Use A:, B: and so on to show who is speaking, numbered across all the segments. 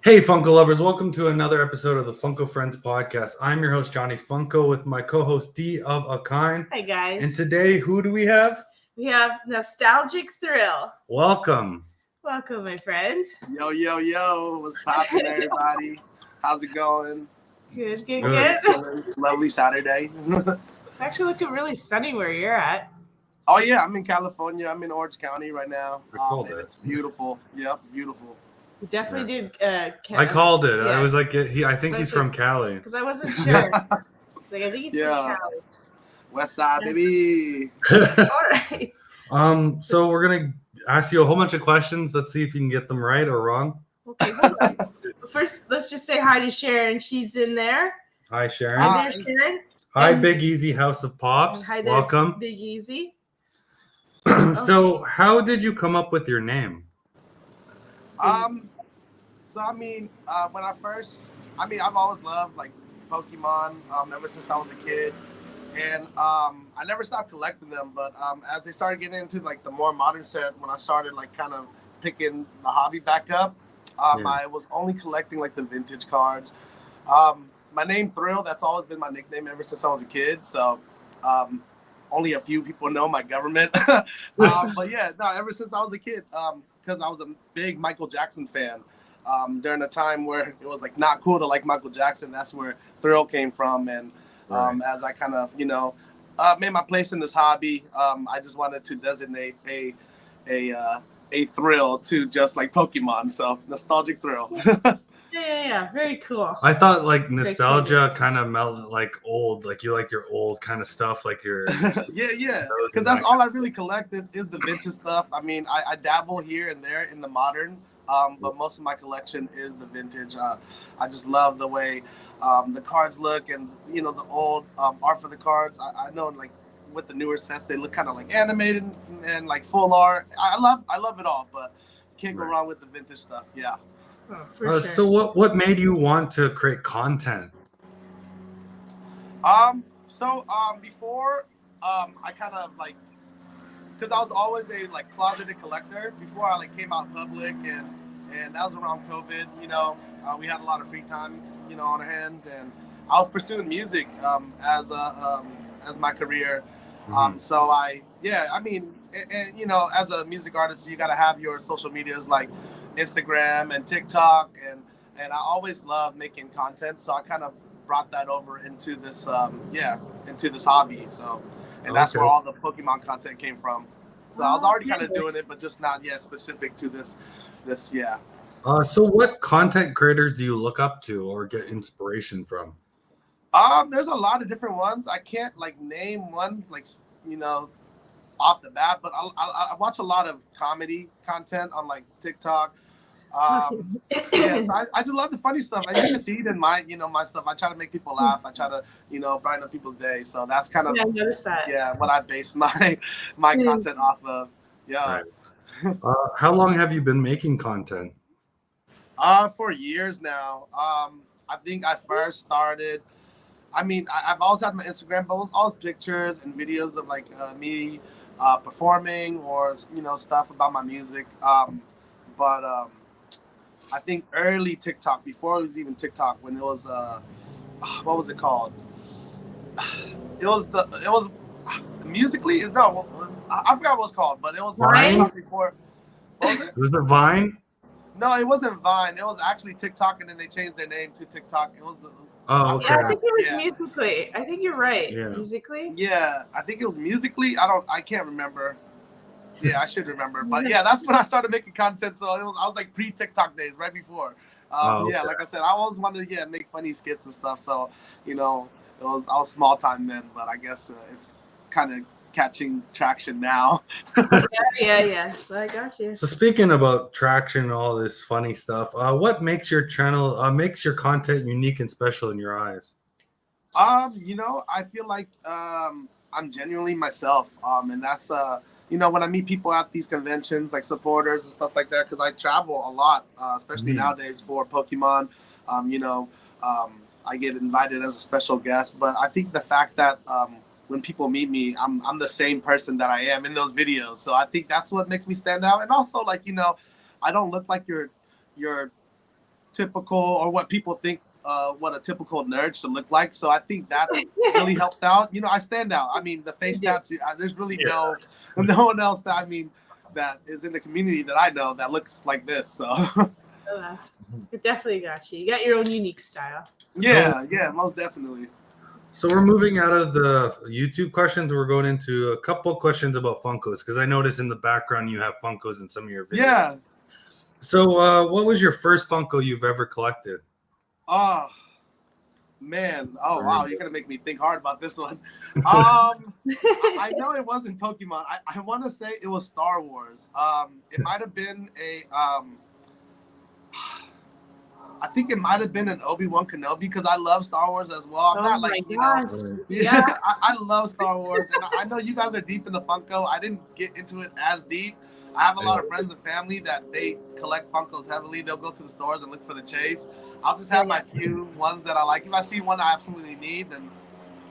A: Hey, Funko lovers, welcome to another episode of the Funko Friends podcast. I'm your host, Johnny Funko, with my co-host, D of a Kind.
B: Hi, guys.
A: And today, who do we have?
B: We have Nostalgic Thrill.
A: Welcome.
B: Welcome, my friend.
C: Yo, yo, yo. What's poppin', everybody? How's it going?
B: Good.
C: Chilling. Lovely Saturday.
B: Actually looking really sunny where you're at.
C: Oh, yeah. I'm in California. I'm in Orange County right now.
A: called
C: And
A: it.
C: it's beautiful. Yep, beautiful.
B: We definitely did.
A: I called it.
B: Yeah.
A: I was like, I think he's from Cali.
B: Because I wasn't sure. I think he's from Cali.
C: West Side, baby.
B: All right.
A: So we're going to ask you a whole bunch of questions. Let's see if you can get them right or wrong.
B: Okay, hold on. First, let's just say hi to Sharon. She's in there.
A: Hi, Sharon.
B: Hi there, Sharon.
A: Hi,
B: And-
A: Big Easy House of Pops.
B: Hi there,
A: Welcome.
B: Big Easy.
A: So how did you come up with your name?
C: So I mean, when I've always loved like Pokemon ever since I was a kid, and I never stopped collecting them. But as they started getting into like the more modern set, when I started like kind of picking the hobby back up, I was only collecting like the vintage cards. My name Thrill, that's always been my nickname ever since I was a kid. So only a few people know my government. But yeah, no, ever since I was a kid, because I was a big Michael Jackson fan. During a time where it was like not cool to like Michael Jackson, that's where Thrill came from. And as I kind of made my place in this hobby, I just wanted to designate a thrill to just like Pokemon. So Nostalgic Thrill.
B: Yeah. Very cool.
A: I thought like nostalgia kind of meant like old, like you like your old kind of stuff, like your
C: yeah. Because that's all I really collect is the vintage stuff. I mean, I dabble here and there in the modern. But most of my collection is the vintage. I just love the way the cards look, and the old art for the cards. I know like with the newer sets, they look kind of like animated and like full art. I love it all, but can't go wrong with the vintage stuff. Yeah.
B: Oh, for sure.
A: So what made you want to create content?
C: Before I kind of like, because I was always a like closeted collector before I like came out public, and that was around COVID. We had a lot of free time on our hands, and I was pursuing music as my career. So as a music artist, you got to have your social medias like Instagram and TikTok, and I always love making content. So I kind of brought that over into this into this hobby. So. And that's where all the Pokemon content came from. So I was already kind of doing it, but just not yet specific to this.
A: So what content creators do you look up to or get inspiration from?
C: There's a lot of different ones. I can't like name ones like off the bat, but I watch a lot of comedy content on like TikTok. So I just love the funny stuff. You can see it in my stuff. I try to make people laugh. I try to brighten up people's day. So that's kind of
B: I noticed that.
C: What I base my content off of. Yeah.
A: Right. How long have you been making content?
C: For years now. I think I first started. I mean, I've always had my Instagram, but it was always pictures and videos of like me performing or stuff about my music. But I think early TikTok, before it was even TikTok, when it was what was it called? It was Musically. No, I forgot what it was called, but it was
A: Vine?
C: before. What was it?
A: Was it Vine?
C: No, it wasn't Vine. It was actually TikTok, and then they changed their name to TikTok. It was the.
A: Oh, okay.
B: Yeah, I think it was Musically. I think you're right.
A: Yeah.
B: Musically.
C: Yeah, I think it was Musically. I can't remember. Yeah, I should remember. But yeah, that's when I started making content. So I was like pre-TikTok days, right before. Yeah, like I said, I always wanted to make funny skits and stuff. So I was small time then, but I guess it's kind of catching traction now.
B: Yeah. I got you.
A: So speaking about traction and all this funny stuff, what makes your channel makes your content unique and special in your eyes?
C: I feel like I'm genuinely myself, and that's when I meet people at these conventions, like supporters and stuff like that, because I travel a lot, especially nowadays for Pokemon. I get invited as a special guest, but I think the fact that when people meet me, I'm the same person that I am in those videos. So I think that's what makes me stand out. And also, like, I don't look like your typical or what people think what a typical nerd should look like. So I think that really helps out. You know, I stand out. I mean, the face tattoo. There's really no one else that that is in the community that I know that looks like this. So
B: it definitely got you. You got your own unique style.
C: Yeah, most definitely.
A: So we're moving out of the YouTube questions. We're going into a couple questions about Funkos because I noticed in the background you have Funkos in some of your videos.
C: Yeah.
A: So what was your first Funko you've ever collected?
C: Oh, man. Oh, wow. You're going to make me think hard about this one. I know it wasn't Pokemon. I want to say it was Star Wars. It might have been I think it might have been an Obi-Wan Kenobi because I love Star Wars as well. I'm not like, you know, I love Star Wars. And I know you guys are deep in the Funko. I didn't get into it as deep. I have a lot of friends and family that they collect Funkos heavily. They'll go to the stores and look for the chase. I'll just have my few ones that I like. If I see one I absolutely need, then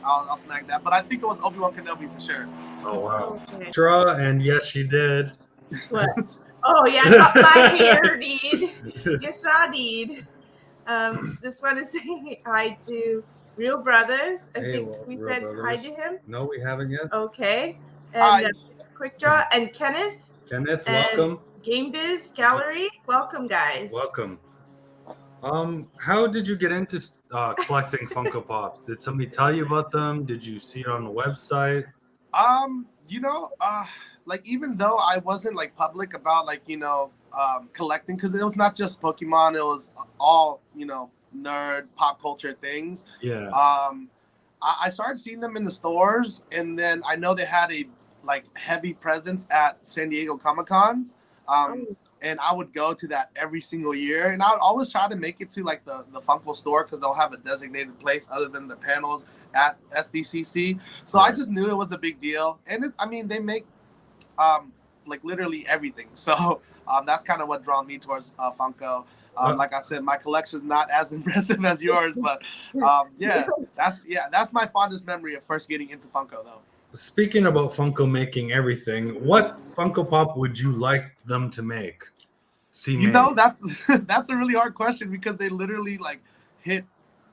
C: I'll snag that. But I think it was Obi-Wan Kenobi for sure.
A: Oh, wow. Draw, and yes, she did.
B: What? Oh, yeah, I got my hair, need. Yes, I need. This one is saying hi to Real Brothers. I think we said hi to him.
A: No, we haven't yet.
B: Okay. And Quick Draw and Kenneth.
A: Kenneth, welcome.
B: Game Biz Gallery, welcome, guys.
A: Welcome. How did you get into collecting Funko Pops? Did somebody tell you about them? Did you see it on the website?
C: You know, like even though I wasn't like public about like, you know, collecting, because it was not just Pokemon, it was all, you know, nerd pop culture things.
A: Yeah.
C: I started seeing them in the stores, and then I know they had a like heavy presence at San Diego Comic-Cons. And I would go to that every single year, and I would always try to make it to like the Funko store because they'll have a designated place other than the panels at SDCC. So I just knew it was a big deal, and I mean they make like literally everything. So that's kind of what drew me towards Funko. Like I said, my collection is not as impressive as yours, but that's my fondest memory of first getting into Funko though.
A: Speaking about Funko making everything, what Funko Pop would you like them to make?
C: You know, that's a really hard question because they literally like hit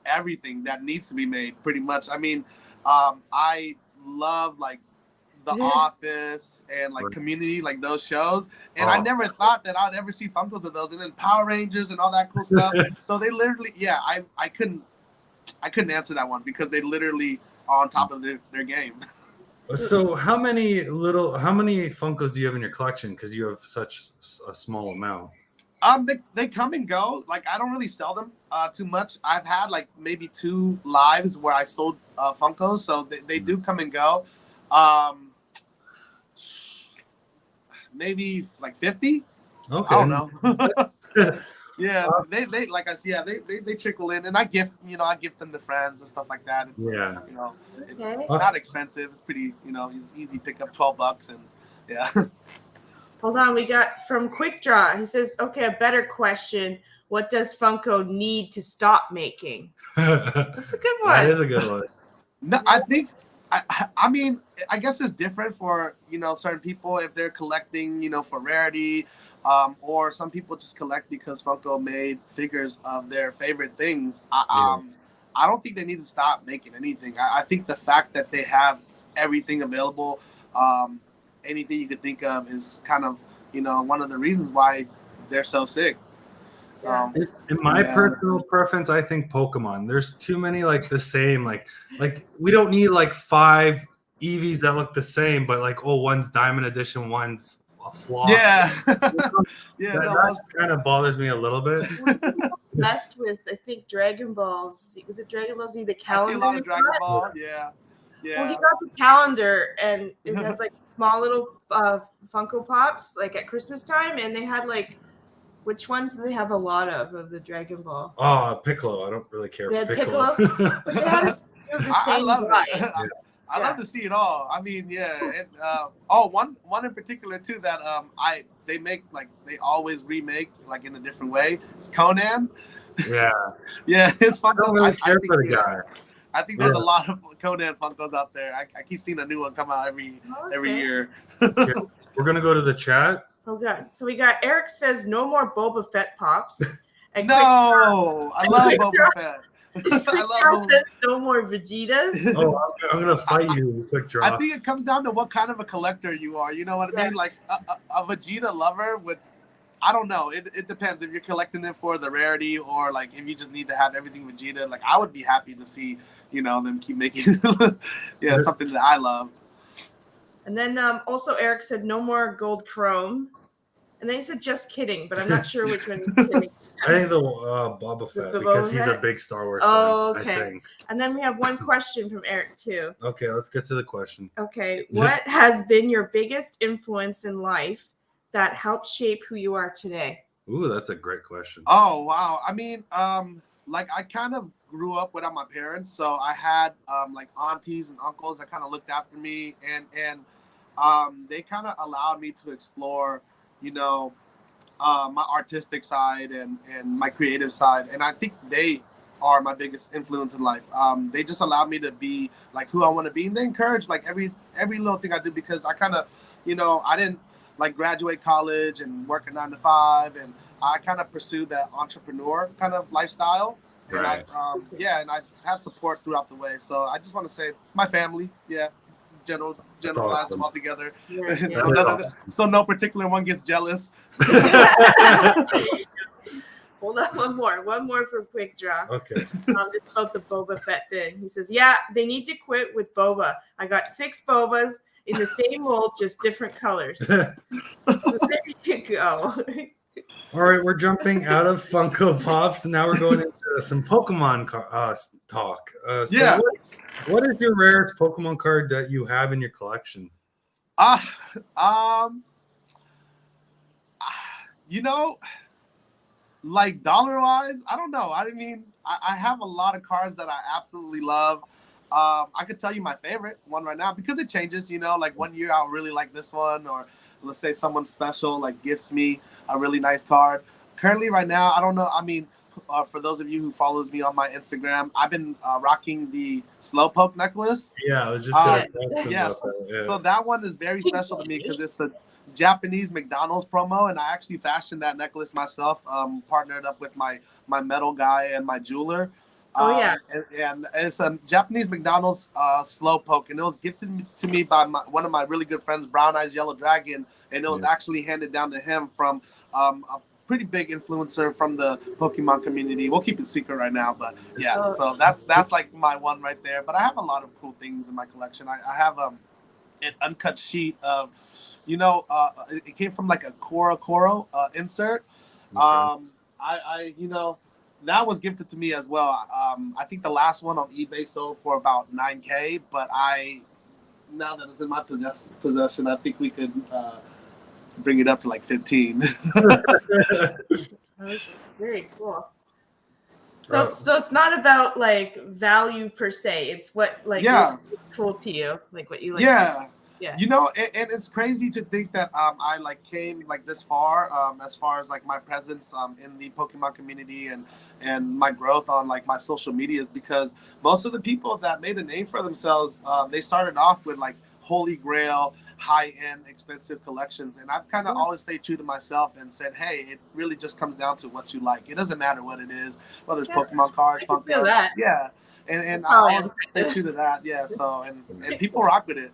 C: everything that needs to be made pretty much. I mean, I love like The Office and like Community, like those shows. And I never thought that I'd ever see Funkos of those. And then Power Rangers and all that cool stuff. So they literally, I couldn't answer that one because they literally are on top of their game.
A: So how many Funkos do you have in your collection? Because you have such a small amount.
C: They come and go. Like I don't really sell them too much. I've had like maybe 2 lives where I sold Funkos, so they do come and go. Maybe like 50.
A: Okay.
C: I don't know. Yeah, they like I said, they trickle in, and I gift them to friends and stuff like that. It's, you know, it's not expensive. It's pretty, you know, it's easy pick up $12 and yeah.
B: Hold on, we got from Quick Draw. He says, "Okay, a better question. What does Funko need to stop making?" That's a good one.
A: That is a good one.
C: No, I think. I mean, I guess it's different for, you know, certain people if they're collecting, you know, for rarity, or some people just collect because Funko made figures of their favorite things. I don't think they need to stop making anything. I think the fact that they have everything available, anything you could think of is kind of, you know, one of the reasons why they're so sick.
A: In my personal preference, I think Pokemon. There's too many like the same. Like we don't need like 5 Eevees that look the same, but like one's Diamond Edition, one's a flaw.
C: Yeah,
A: that kind of bothers me a little bit.
B: Messed with, I think, Dragon Balls. Was it Dragon Ball Z? The calendar.
C: I see a lot of Dragon Ball. Yeah.
B: Well, he got the calendar, and it had like small little Funko Pops, like at Christmas time, and they had like. Which ones do they have a lot of the Dragon Ball?
A: Oh, Piccolo. I don't really care for Piccolo.
B: They had the same
C: I love
B: it.
C: I love to see it all. I mean, and one in particular too that they make, like they always remake like in a different way. It's Conan.
A: Yeah.
C: It's fun.
A: I don't really care for the guy.
C: I think there's a lot of Conan Funkos out there. I keep seeing a new one come out every year.
A: Okay. We're gonna go to the chat.
B: Oh god. So we got Eric says no more Boba Fett pops. And
C: No, I love Boba Fett. I love
B: says no more Vegetas.
A: Oh, I'm gonna fight you, Quick Draw.
C: I think it comes down to what kind of a collector you are. You know what I mean? Like a Vegeta lover would. I don't know. It depends if you're collecting them for the rarity or like if you just need to have everything Vegeta. Like I would be happy to see them keep making something that I love.
B: And then also Eric said no more gold chrome, and then he said just kidding, but I'm not sure which one he's kidding.
A: I think the Boba Fett because he's a big Star Wars fan.
B: Okay.
A: I think.
B: And then we have one question from Eric too.
A: Okay, let's get to the question.
B: Okay, what has been your biggest influence in life that helped shape who you are today?
A: Ooh, that's a great question.
C: Oh wow! I mean, like I kind of grew up without my parents, so I had like aunties and uncles that kind of looked after me, and they kind of allowed me to explore, my artistic side and my creative side, and I think they are my biggest influence in life. They just allowed me to be like who I want to be, and they encourage like every little thing I do because I kind of, I didn't like graduate college and work a 9 to 5, and I kind of pursued that entrepreneur kind of lifestyle.
A: Right.
C: And and I've had support throughout the way. So I just want to say my family, generalize
A: awesome.
C: them all together.
B: Yeah.
C: So no particular one gets jealous.
B: Hold on, one more for Quick Draw.
A: Okay.
B: It's about the Boba Fett thing. He says, yeah, they need to quit with Boba. I got 6 Bobas in the same mold, just different colors. So there you go.
A: All right, we're jumping out of Funko Pops, and now we're going into some Pokemon talk. What is your rarest Pokemon card that you have in your collection?
C: Like dollar-wise, I don't know. I mean, I have a lot of cards that I absolutely love. I could tell you my favorite one right now because it changes, like one year I'll really like this one, or let's say someone special like gifts me a really nice card. Currently right now, I don't know. I mean, for those of you who followed me on my Instagram, I've been rocking the Slowpoke necklace.
A: Yeah, I was just going to
C: yes. So that one is very special to me because it's the Japanese McDonald's promo, and I actually fashioned that necklace myself, partnered up with my metal guy and my jeweler. And it's a Japanese McDonald's Slowpoke, and it was gifted to me by one of my really good friends, Brown Eyes Yellow Dragon, and it was actually handed down to him from a pretty big influencer from the Pokemon community. We'll keep it secret right now, but so that's like my one right there. But I have a lot of cool things in my collection. I have an uncut sheet of, it came from like a Koro insert.
A: Okay.
C: That was gifted to me as well. I think the last one on eBay sold for about $9,000, but now that it's in my possession, I think we could bring it up to like 15.
B: Very cool. So it's not about like value per se. It's what like is cool to you, like what you like.
C: Yeah. And it's crazy to think that I like came like this far as far as like my presence in the Pokemon community and my growth on like my social media, because most of the people that made a name for themselves, they started off with like holy grail, high-end, expensive collections, and I've kind of always stayed true to myself and said, hey, it really just comes down to what you like. It doesn't matter what it is, whether it's Pokemon cards, Funko, and I always stay true to that. So and people rock with it.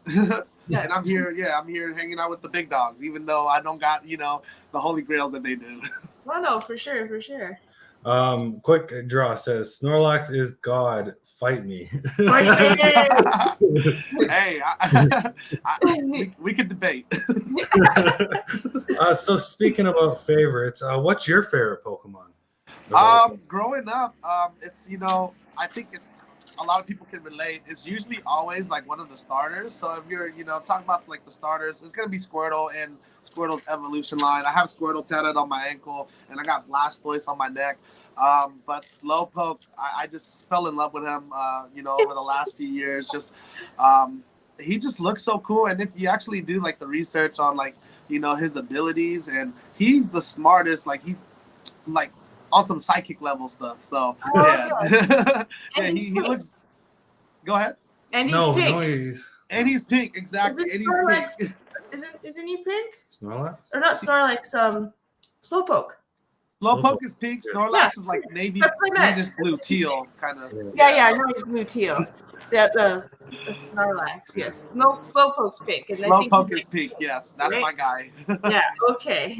C: And I'm here hanging out with the big dogs, even though I don't got, the holy grail that they do.
B: Well, no, for sure.
A: Quick Draw says, Snorlax is God. Fight me.
C: Hey, we could debate.
A: So speaking about favorites, what's your favorite Pokemon?
C: Growing up, it's, I think it's, a lot of people can relate. It's usually always like one of the starters. So if you're, talking about like the starters, it's going to be Squirtle and Squirtle's evolution line. I have Squirtle tatted on my ankle, and I got Blastoise on my neck. But Slowpoke, I just fell in love with him, over the last few years. Just he just looks so cool. And if you actually do like the research on like, his abilities, and he's the smartest, like he's like on some psychic level stuff. So he looks. Go ahead.
B: And he's pink.
C: And he's pink, exactly. And he's pink.
B: Isn't he pink?
A: Snorlax?
B: Or not Snorlax, Slowpoke.
C: Slowpoke is pink. Snorlax is like navy, greenish blue, teal kind of.
B: Yeah, nice blue teal. The Snorlax, yes. Slowpoke's pink. And
C: Slowpoke is pink. Yes, that's my guy.
B: Yeah. Okay.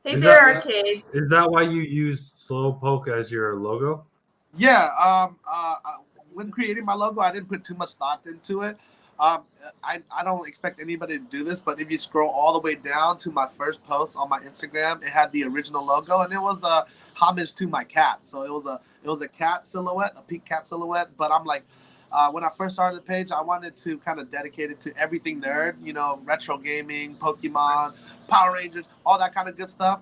B: Hey there, Arcade.
A: Is that why you used Slowpoke as your logo?
C: Yeah. When creating my logo, I didn't put too much thought into it. I don't expect anybody to do this, but if you scroll all the way down to my first post on my Instagram, it had the original logo, and it was a homage to my cat. So it was a cat silhouette, a pink cat silhouette. But I'm like, when I first started the page, I wanted to kind of dedicate it to everything nerd, retro gaming, Pokemon, Power Rangers, all that kind of good stuff.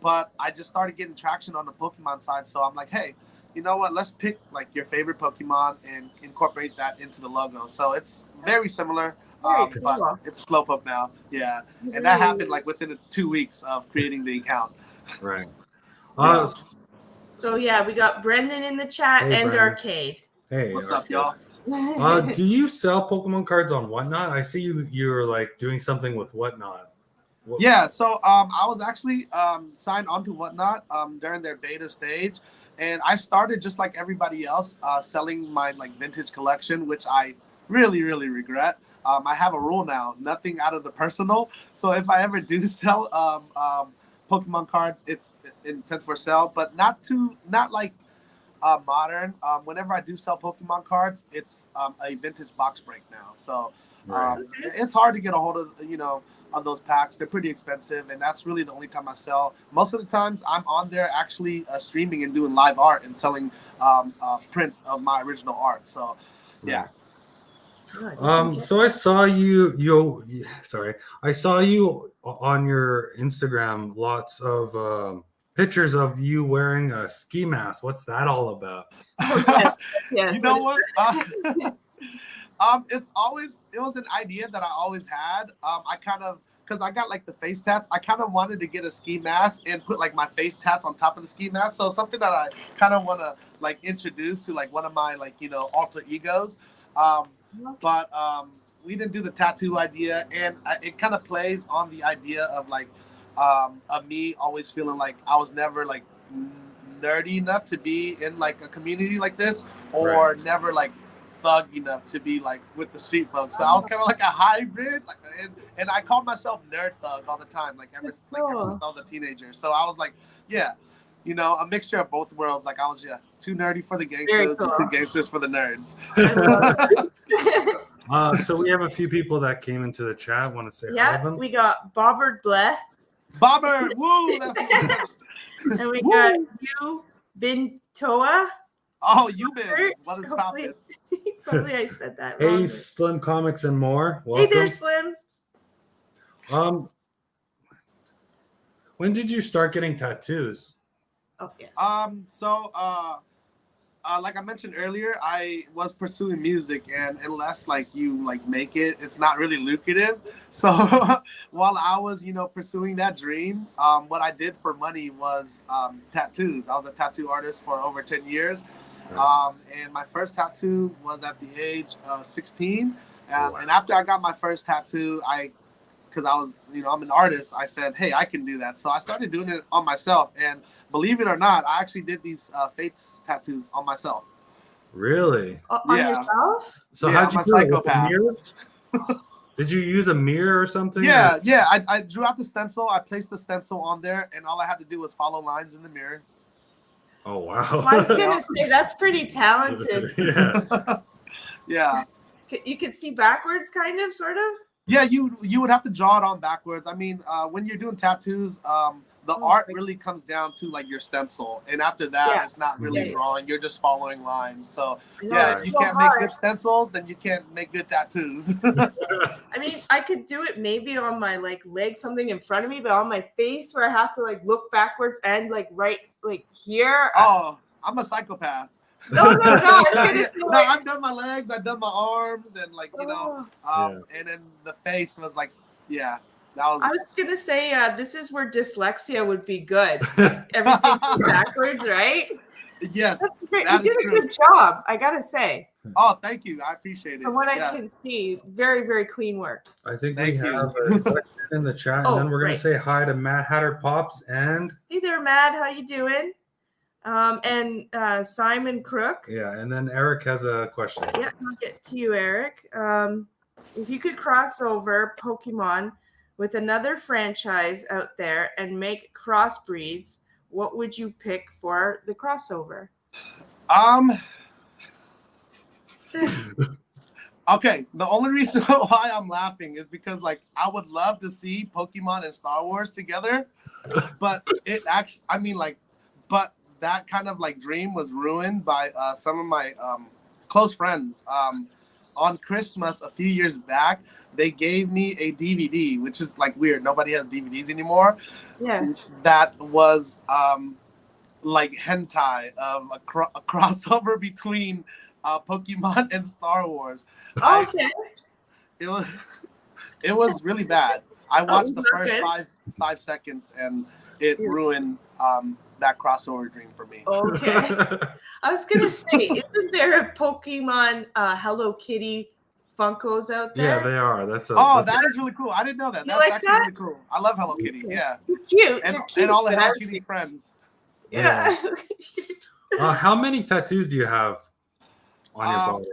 C: But I just started getting traction on the Pokemon side, so I'm like, hey, you know what? Let's pick like your favorite Pokemon and incorporate that into the logo. So it's very similar, but it's a Slowpoke now. Yeah, and that happened like within 2 weeks of creating the account.
A: Right.
B: So yeah, we got Brendan in the chat and Brendan. Arcade.
A: Hey,
C: what's up, y'all?
A: Do you sell Pokemon cards on Whatnot? I see you're like doing something with Whatnot.
C: Yeah, so I was actually signed onto Whatnot during their beta stage. And I started just like everybody else, selling my like vintage collection, which I really, really regret. I have a rule now: nothing out of the personal. So if I ever do sell Pokemon cards, it's intent for sale, but not like modern. Whenever I do sell Pokemon cards, it's a vintage box break now. So it's hard to get a hold of, on those packs. They're pretty expensive, and that's really the only time I sell. Most of the times I'm on there actually streaming and doing live art and selling prints of my original art. So yeah.
A: So I saw I saw you on your Instagram, lots of pictures of you wearing a ski mask. What's that all about?
C: You know what? It was an idea that I always had. Because I got like the face tats, I kind of wanted to get a ski mask and put like my face tats on top of the ski mask. So something that I kind of want to like introduce to like one of my like, alter egos. But we didn't do the tattoo idea, and it kind of plays on the idea of like of me always feeling like I was never like nerdy enough to be in like a community like this, or never like thug enough to be like with the street folks. So I was kind of like a hybrid, like, and I called myself nerd thug all the time, like ever since I was a teenager. So I was like, yeah, a mixture of both worlds. Like I was too nerdy for the gangsters, and too gangsters for the nerds.
A: So we have a few people that came into the chat. Want to say hi to them?
B: We got Bobbert Bleh.
C: Bobbert, woo! That's
B: and we got you Bintoa.
C: Oh, you been? What is popping?
B: Probably I said that wrong.
A: Hey, Slim Comics and more. Welcome.
B: Hey there, Slim.
A: When did you start getting tattoos?
B: Oh, yes.
C: Like I mentioned earlier, I was pursuing music, and unless like you like make it, it's not really lucrative. So while I was, pursuing that dream, what I did for money was tattoos. I was a tattoo artist for over 10 years. And my first tattoo was at the age of 16. And after I got my first tattoo, because I was, I'm an artist, I said, hey, I can do that. So I started doing it on myself. And believe it or not, I actually did these face tattoos on myself.
A: Really?
B: On yourself?
A: So how'd you
C: do it? With a
A: mirror? Did you use a mirror or something?
C: Yeah. I drew out the stencil. I placed the stencil on there, and all I had to do was follow lines in the mirror.
A: Oh, wow.
B: Well, I was going to say, that's pretty talented.
A: Yeah.
C: Yeah.
B: You could see backwards, kind of, sort of?
C: Yeah, you would have to draw it on backwards. I mean, when you're doing tattoos, the art really comes down to like your stencil, and after that, it's not really drawing. You're just following lines. So if you can't make good stencils, then you can't make good tattoos.
B: I mean, I could do it maybe on my like leg, something in front of me, but on my face where I have to like look backwards and like right like here.
C: Oh, I'm a psychopath.
B: No. I was gonna say,
C: I've done my legs, I've done my arms, and like and then the face was like, I
B: was gonna say this is where dyslexia would be good. Everything backwards, right?
C: Yes,
B: you did a good job, I gotta say.
C: Oh, thank you. I appreciate it.
B: From what I can see, very, very clean work.
A: I think we have a question in the chat, and
B: Oh,
A: then we're gonna
B: right.
A: say hi to Matt Hatter Pops and
B: Hey there, Matt. How you doing? And Simon Crook.
A: yeah, and then Eric has a question.
B: Yeah, I'll get to you, Eric. If you could cross over Pokemon with another franchise out there and make crossbreeds, what would you pick for the crossover?
C: Okay, the only reason why I'm laughing is because like I would love to see Pokemon and Star Wars together, but it actually, I mean, like, but that kind of like dream was ruined by some of my close friends. On Christmas a few years back, they gave me a DVD, which is like weird. Nobody has DVDs anymore.
B: Yeah.
C: That was like hentai of a crossover between Pokemon and Star Wars.
B: Okay.
C: It was really bad. I watched the first
B: Okay.
C: 5 seconds and it ruined that crossover dream for me.
B: Okay. I was gonna say, isn't there a Pokemon Hello Kitty Funkos out there?
A: Yeah, they are. That's
C: that is really cool. I didn't know that. That's
B: like
C: actually
B: that?
C: really cool. I love Hello Kitty. Yeah.
B: They're cute.
C: And,
B: They're cute,
C: and all the
B: but
C: Hello Kitty's friends.
B: Yeah.
A: How many tattoos do you have on your body?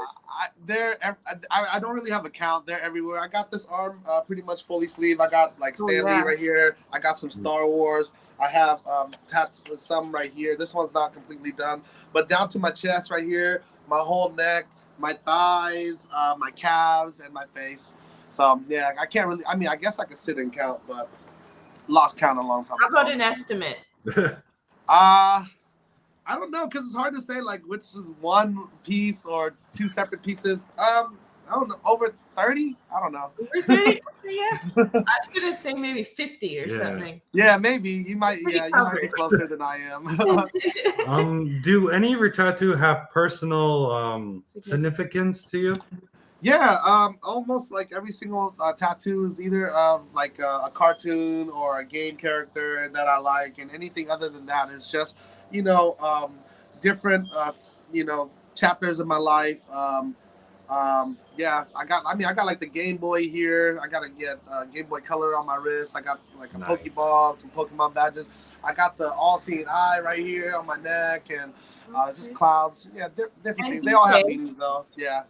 C: I don't really have a count. They're everywhere. I got this arm pretty much fully sleeved. I got like Stan Lee right here. I got some Star Wars. I have tattoos, some right here. This one's not completely done, but down to my chest right here, my whole neck, my thighs, my calves, and my face. So yeah, I can't really. I mean, I guess I could sit and count, but lost count a long time
B: How
C: ago.
B: about an estimate?
C: I don't know because it's hard to say like which is one piece or two separate pieces. I don't know, over 30. I don't know.
B: Over 30? Yeah. I was gonna say maybe 50 or something.
C: Yeah, maybe you might.
B: Pretty
C: You might be closer than I am.
A: Do any of your tattoo have personal significance to you?
C: Yeah, almost like every single tattoo is either of like a cartoon or a game character that I like, and anything other than that is just different chapters of my life. Yeah, I got like the Game Boy here. I got to get Game Boy Color on my wrist. I got like a Pokeball, some Pokemon badges. I got the All-Seeing Eye right here on my neck, and just clouds. Yeah, different things. They all have meanings though. Yeah.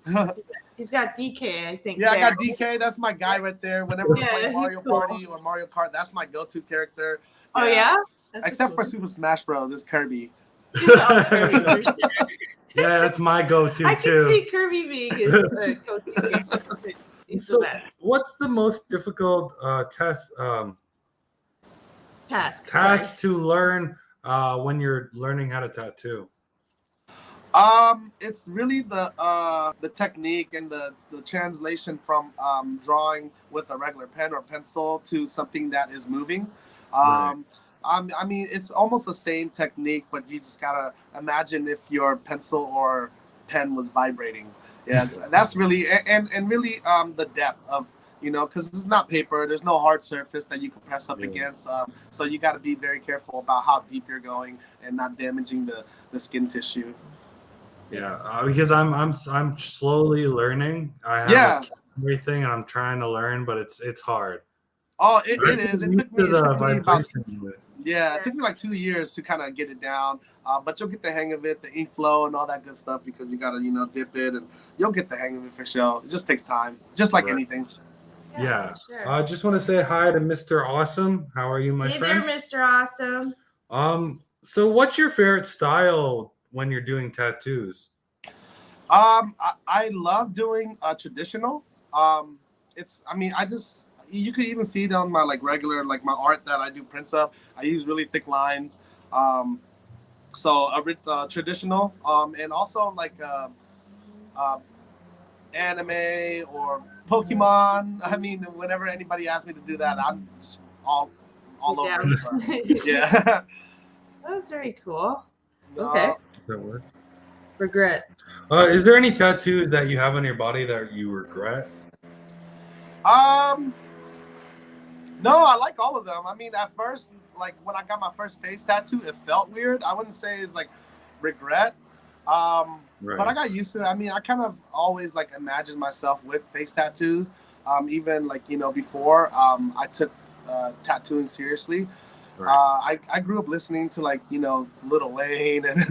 B: He's got DK, I think.
C: Yeah, I got DK. That's my guy right there. Whenever I play Mario Party or Mario Kart, that's my go-to character.
B: Oh yeah.
C: Except for Super Smash Bros. It's Kirby.
B: Kirby for sure.
A: Yeah, that's my go-to
B: I
A: too.
B: can see Kirby being his go-to character. He's the best.
A: What's the most difficult task to learn when you're learning how to tattoo?
C: It's really the technique and the translation from drawing with a regular pen or pencil to something that is moving. Right. I mean, it's almost the same technique, but you just gotta imagine if your pencil or pen was vibrating. Yeah, that's really and really the depth of because it's not paper. There's no hard surface that you can press up against. So you got to be very careful about how deep you're going and not damaging the skin tissue.
A: Yeah, because I'm slowly learning. I have everything, and I'm trying to learn, but it's hard.
C: Oh, it is. It took me like 2 years to kind of get it down. But you'll get the hang of it, the ink flow and all that good stuff, because you got to dip it, and you'll get the hang of it for sure. It just takes time, just like anything.
A: Yeah. Sure. I just want to say hi to Mr. Awesome. How are you, my friend?
B: Hey there, Mr. Awesome.
A: So what's your favorite style when you're doing tattoos?
C: I love doing traditional. You could even see it on my like regular, like my art that I do prints of. I use really thick lines. So traditional, and also like anime or Pokemon. I mean, whenever anybody asks me to do that, I'm just all over it. Yeah.
B: That's very cool. Okay.
A: That work?
B: Regret.
A: Is there any tattoos that you have on your body that you regret?
C: No, I like all of them. I mean, at first, like when I got my first face tattoo, it felt weird. I wouldn't say it's like regret. But I got used to it. I mean, I kind of always like imagined myself with face tattoos. Even like, before I took tattooing seriously.
A: Right.
C: I grew up listening to like Lil Wayne and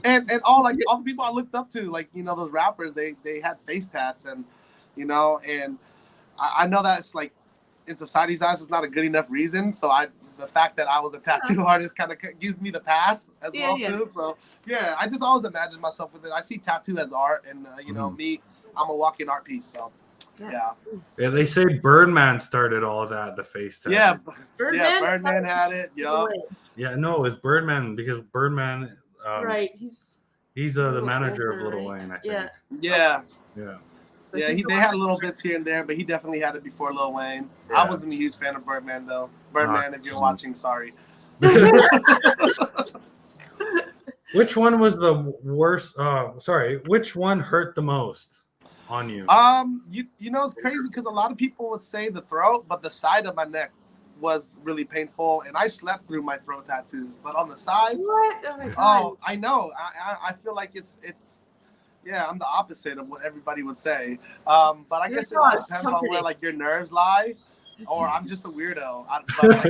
C: and all the people I looked up to, like those rappers. They had face tats, and and I know that's like in society's eyes it's not a good enough reason. So the fact that I was a tattoo artist kind of gives me the pass as well too. So yeah, I just always imagine myself with it. I see tattoo as art, and me, I'm a walking art piece. So. Yeah.
A: They say Birdman started all of that, the face tattoo.
C: Yeah, Birdman had it. Yeah.
A: Yeah, no, it was Birdman because Birdman.
B: Right.
A: He's the manager of Lil Wayne, I think.
C: Yeah.
A: Yeah.
C: Yeah, they had little bits here and there, but he definitely had it before Lil Wayne. Yeah. I wasn't a huge fan of Birdman though. Birdman, if you're watching, sorry.
A: Which one was the worst? Which one hurt the most on you?
C: It's crazy because a lot of people would say the throat, but the side of my neck was really painful, and I slept through my throat tattoos. But on the sides,
B: what? Oh my God.
C: I know. I feel like it's. Yeah, I'm the opposite of what everybody would say. But I guess it all depends on where like your nerves lie, or I'm just a weirdo.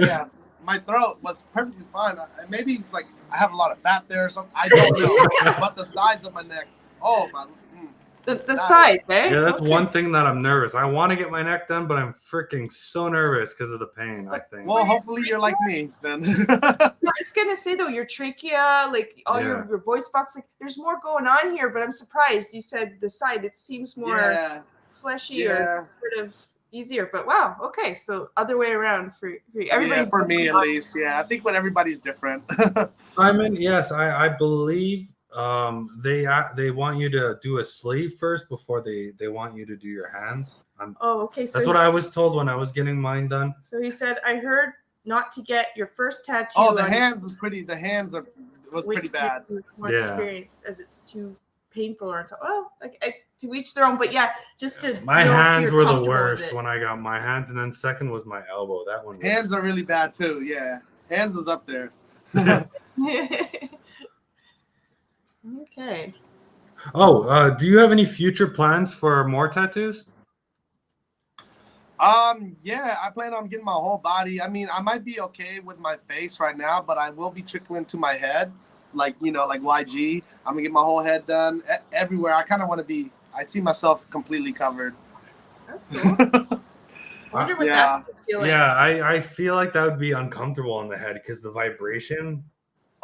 C: Yeah, my throat was perfectly fine. Maybe like I have a lot of fat there or something. I don't know. But the sides of my neck, oh my.
B: The sides, eh?
A: Yeah, that's one thing that I'm nervous. I want to get my neck done, but I'm freaking so nervous because of the pain, I think.
C: Well, hopefully you're like me then.
B: I was going to say, though, your trachea, like all your voice box, like there's more going on here, but I'm surprised. You said the side, it seems more fleshy or sort of easier, but wow, okay, so other way around for everybody.
C: Yeah, for me at least, yeah. I think when everybody's different.
A: Simon, yes, I believe they want you to do a sleeve first before they want you to do your hands.
B: Okay. So
A: that's what I was told when I was getting mine done.
B: So he said, I heard not to get your first tattoo.
C: Oh, the hands was pretty. The hands was pretty bad.
B: More experienced as it's too painful or to each their own. But yeah, just to
A: my hands were the worst when I got my hands, and then second was my elbow. That one.
C: Hands are really bad too. Yeah, hands was up there.
B: Okay.
A: Oh, do you have any future plans for more tattoos?
C: Yeah, I plan on getting my whole body. I mean, I might be okay with my face right now, but I will be trickling to my head, like YG. I'm gonna get my whole head done everywhere. I kind of want to be. I see myself completely covered.
B: That's cool. I wonder what that's feeling.
A: Yeah, I feel like that would be uncomfortable on the head because the vibration.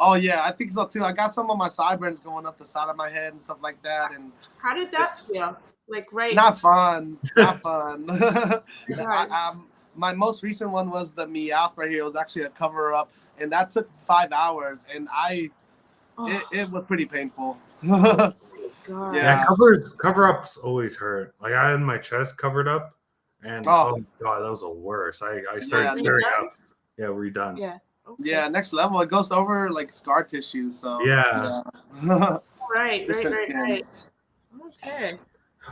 C: Oh yeah, I think so too. I got some of my sideburns going up the side of my head and stuff like that. And
B: how did that feel? Like
C: Not fun. Not fun. My most recent one was the Meowth right here. It was actually a cover up, and that took 5 hours, and it was pretty painful.
B: God.
A: Yeah, cover ups always hurt. Like I had my chest covered up, and oh God, that was the worst. I started tearing up. Yeah, we're done.
B: Yeah. Okay.
C: Yeah, next level. It goes over like scar tissue. So
A: yeah.
B: Right. Okay.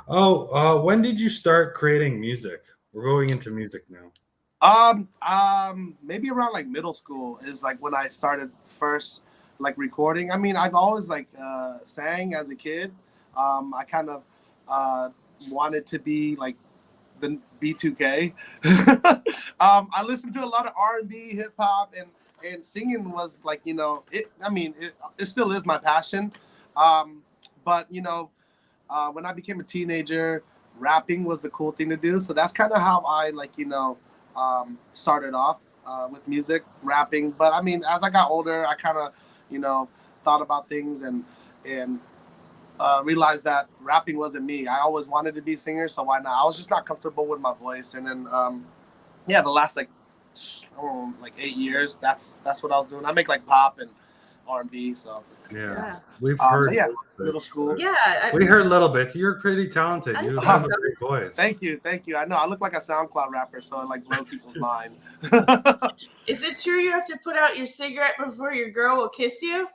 A: Oh, when did you start creating music? We're going into music now.
C: Maybe around like middle school is like when I started first like recording. I mean, I've always like sang as a kid. I kind of wanted to be like the B2K. I listened to a lot of R&B, hip hop, and singing was like, it still is my passion. But when I became a teenager, rapping was the cool thing to do. So that's kind of how I started off with music, rapping. But I mean, as I got older, I kind of, thought about things and realized that rapping wasn't me. I always wanted to be a singer, so why not? I was just not comfortable with my voice. And then, the last 8 years, that's what I was doing. I make like pop and R&B, so.
A: Yeah. We've heard
C: middle school.
B: Yeah.
A: We heard little bits. You're pretty talented. You have a great voice.
C: Thank you. I know I look like a SoundCloud rapper, so it like blow people's mind.
B: Is it true you have to put out your cigarette before your girl will kiss you?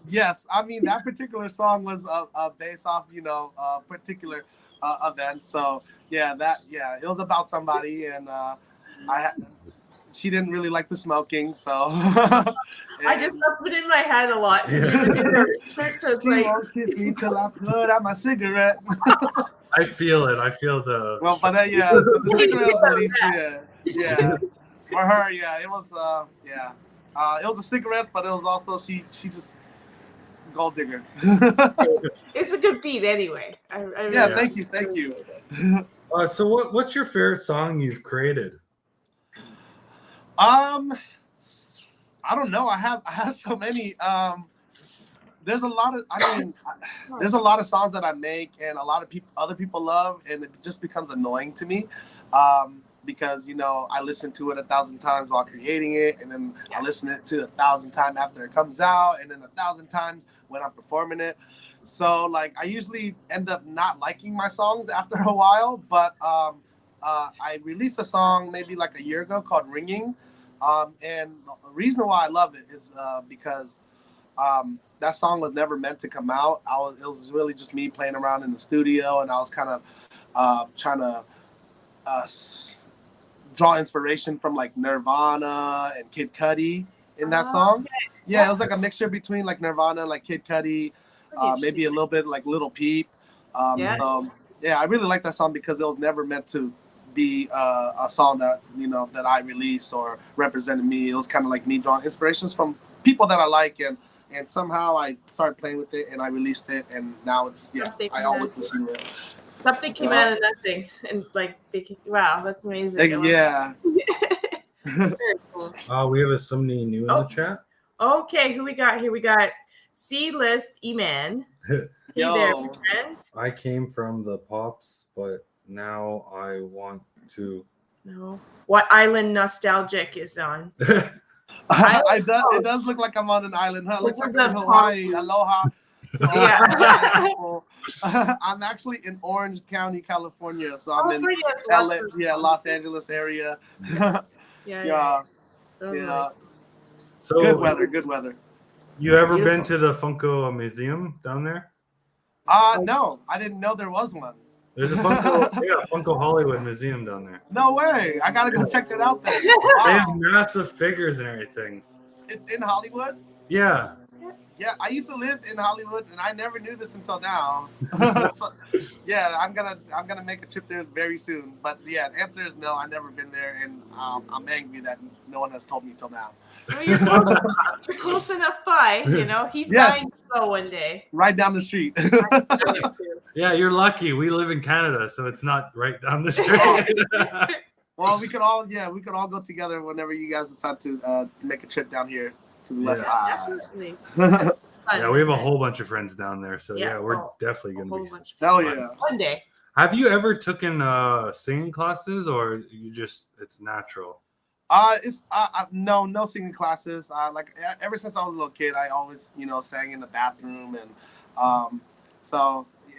C: Yes. I mean, that particular song was based off, a particular event. So it was about somebody, and she didn't really like the smoking, so
B: I just put it in my head a lot.
C: She won't kiss me till I put out my cigarette.
A: I feel it. I feel the.
C: Well, but but the cigarette was the least. Yeah. For her, it was. It was the cigarettes, but it was also she just gold digger.
B: It's a good beat anyway. I really
C: Thank you.
A: So what's your favorite song you've created?
C: I don't know. I have so many. There's a lot of. There's a lot of songs that I make, and a lot of other people love, and it just becomes annoying to me, because I listen to it 1,000 times while creating it, and then I listen to it 1,000 times after it comes out, and then 1,000 times when I'm performing it. So like I usually end up not liking my songs after a while, but I released a song maybe like a year ago called "Ringing," and the reason why I love it is because that song was never meant to come out. It was really just me playing around in the studio, and I was kind of trying to draw inspiration from like Nirvana and Kid Cudi in that song. Okay. Yeah, it was like a mixture between like Nirvana and like Kid Cudi, maybe a little bit like Little Peep. So yeah, I really like that song because it was never meant to be a song that that I released or represented me. It was kind of like me drawing inspirations from people that I like, and somehow I started playing with it and I released it, and now it's I always listen to it.
B: Something came out of nothing, and like, wow, that's amazing.
C: Yeah.
B: Very cool.
A: We have somebody new in the chat.
B: Okay, who we got here? We got C-List E-Man. Hey there, my friend.
A: I came from the Pops, but now I want to
B: know what island Nostaigic is on.
C: It does look like I'm on an island, huh? Looks like I'm in Hawaii. Aloha. So, I'm actually in Orange County, California. So I'm in LA, Los Angeles area. Yeah. So good weather.
A: You ever been to the Funko museum down there?
C: No, I didn't know there was one.
A: There's a Funko Hollywood museum down there.
C: No way! I gotta go check that out then. Wow.
A: They have massive figures and everything.
C: It's in Hollywood?
A: Yeah.
C: Yeah, I used to live in Hollywood, and I never knew this until now. So, I'm gonna make a trip there very soon. But the answer is no. I've never been there, and I'm angry that no one has told me till now.
B: Well, you're close enough by. He's dying to go one day.
C: Right down the street.
A: Yeah, you're lucky. We live in Canada, so it's not right down the street.
C: Well, we could all go together whenever you guys decide to make a trip down here to the west side.
A: Yeah, we have a whole bunch of friends down there, so we're definitely gonna be.
C: Hell yeah!
B: One day.
A: Have you ever taken singing classes, or it's natural?
C: No singing classes. Like ever since I was a little kid, I always sang in the bathroom, and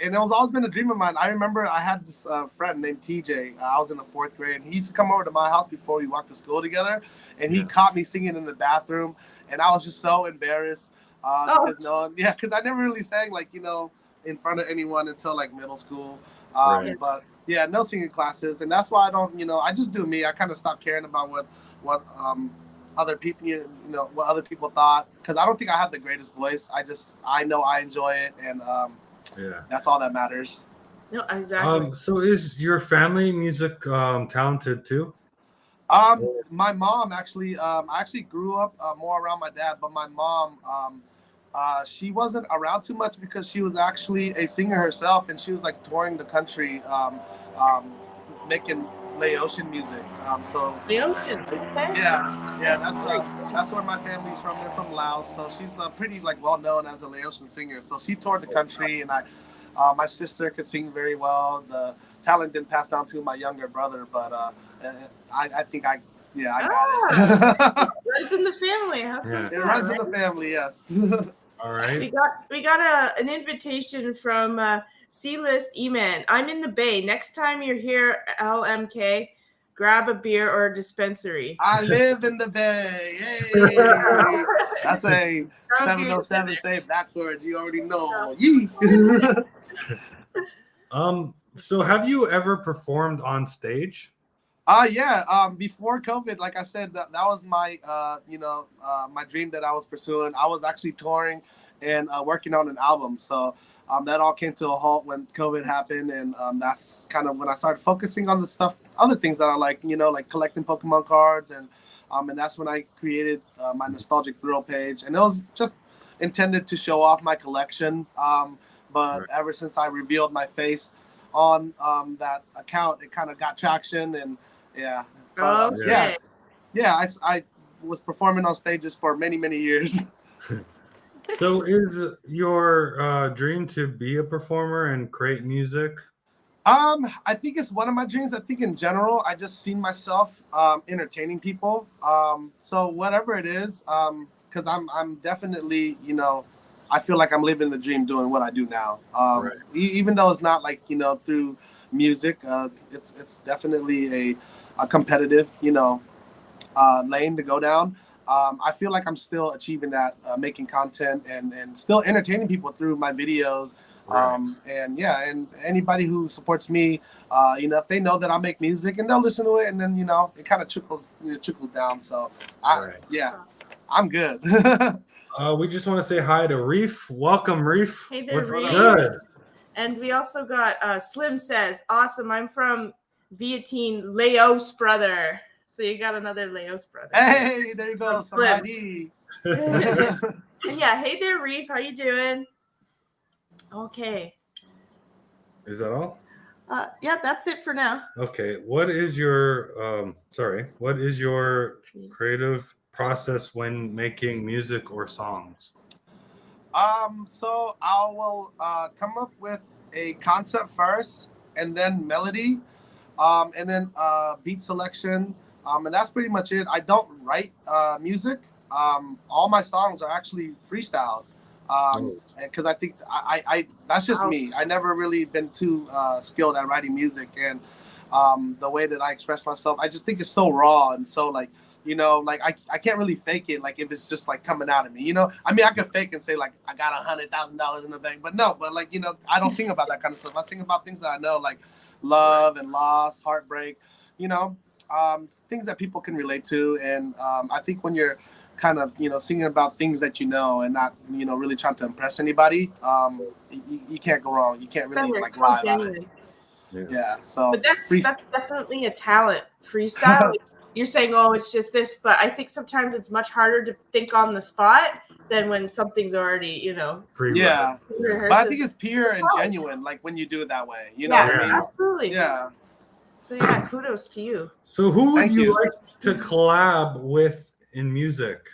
C: and it was always been a dream of mine. I remember I had this friend named TJ. I was in the 4th grade, and he used to come over to my house before we walked to school together, and he caught me singing in the bathroom, and I was just so embarrassed because I never really sang in front of anyone until like middle school. But no singing classes, and that's why I don't. I just do me. I kind of stopped caring about what other people what other people thought, because I don't think I have the greatest voice. I know I enjoy it, and that's all that matters.
B: No, exactly.
A: So is your family music talented too?
C: My mom actually, I actually grew up more around my dad, but my mom, she wasn't around too much because she was actually a singer herself, and she was like touring the country, making Laotian music.
B: Laotian.
C: That's where my family's from. They're from Laos, so she's pretty well known as a Laotian singer. So she toured the country, and my sister could sing very well. The talent didn't pass down to my younger brother, but I think I got it.
B: Runs in the family.
C: It runs in the family, yes.
A: All right.
B: We got an invitation from C-List E-Man. I'm in the Bay. Next time you're here, LMK, grab a beer or a dispensary.
C: I live in the Bay. Yay! That's a 707 save backwards. You already know. Yee!
A: So have you ever performed on stage?
C: Before COVID, like I said, that was my my dream that I was pursuing. I was actually touring and working on an album. So that all came to a halt when COVID happened, and that's kind of when I started focusing on the stuff, other things that I like, like collecting Pokemon cards, and that's when I created my Nostalgic Thrill page, and it was just intended to show off my collection. But
A: Right.
C: ever since I revealed my face on that account, it kind of got traction, and yeah. But,
B: Okay.
C: I was performing on stages for many, many years.
A: So is your dream to be a performer and create music?
C: I think it's one of my dreams. I think in general, I just see myself entertaining people. So whatever it is, because I'm definitely, I feel like I'm living the dream doing what I do now.
A: Right.
C: Even though it's not like, through music, it's definitely a competitive, lane to go down. I feel like I'm still achieving that, making content and still entertaining people through my videos.
A: Right.
C: And anybody who supports me, if they know that I make music and they'll listen to it, and then it kind of trickles down. So I'm good.
A: We just want to say hi to Reef. Welcome, Reef.
B: Hey there,
A: What's
B: Reef.
A: good?
B: And we also got Slim says, awesome. I'm from Vietine, Laos brother. So you got another Laos brother.
C: Hey, there you go,
B: Slim.
C: somebody.
B: And yeah, hey there, Reef. How you doing? Okay.
A: Is that all?
B: Yeah, that's it for now.
A: Okay. What is your creative process when making music or songs?
C: So I will come up with a concept first, and then melody, and then beat selection, and that's pretty much it. I don't write music. All my songs are actually freestyle, because I think I that's just me. I never really been too skilled at writing music, and the way that I express myself, I just think it's so raw and so like. I can't really fake it. Like if it's just like coming out of me, I mean, I could fake and say like, I got $100,000 in the bank, but no, but like, I don't sing about that kind of stuff. I sing about things that I know, like love and loss, heartbreak, things that people can relate to. And I think when you're kind of, singing about things that and not, really trying to impress anybody, you can't go wrong. You can't really like lie about it. Yeah. So
B: but that's definitely a talent. Freestyle. You're saying, oh, it's just this, but I think sometimes it's much harder to think on the spot than when something's already,
C: Yeah. But I think it's pure and genuine, like when you do it that way. You know what I mean?
B: Absolutely.
C: Yeah.
B: So yeah, kudos to you.
A: So who would you like to collab with in music?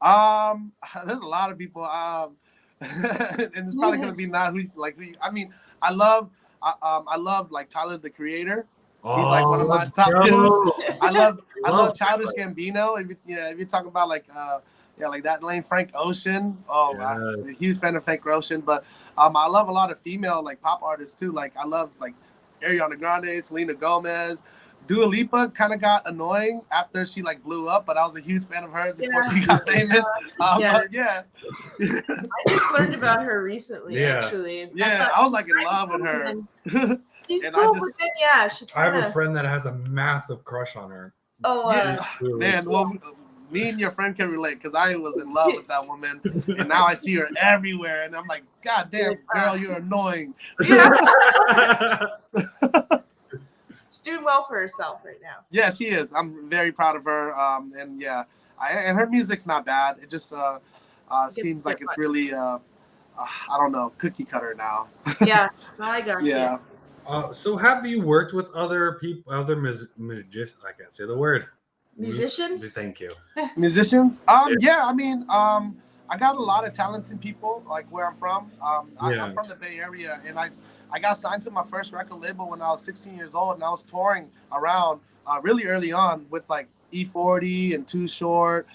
C: There's a lot of people. And it's probably gonna be not who. I mean, I love like Tyler the Creator. He's like one of my top dudes. I love Childish Gambino. If you're talking about like like that lane, Frank Ocean. Oh, I'm a huge fan of Frank Ocean. But I love a lot of female like pop artists too. Like I love like Ariana Grande, Selena Gomez. Dua Lipa kind of got annoying after she like blew up, but I was a huge fan of her before she got famous.
B: I just learned about her recently, actually.
C: I was like in love with her.
B: She's cool, but then
A: I have a friend that has a massive crush on her.
B: Oh,
C: man. Well, me and your friend can relate because I was in love with that woman, and now I see her everywhere, and I'm like, God damn, girl, you're annoying.
B: She's doing well for herself right now.
C: Yeah, she is. I'm very proud of her. And her music's not bad. It just seems like it's really, I don't know, cookie cutter now.
B: Yeah, I got you.
A: So have you worked with other people, other musicians? I can't say the word.
B: Musicians?
A: Thank you.
C: Musicians? Yeah, I mean, I got a lot of talented people, like where I'm from. I'm from the Bay Area, and I got signed to my first record label when I was 16 years old, and I was touring around really early on with like E40 and Too Short,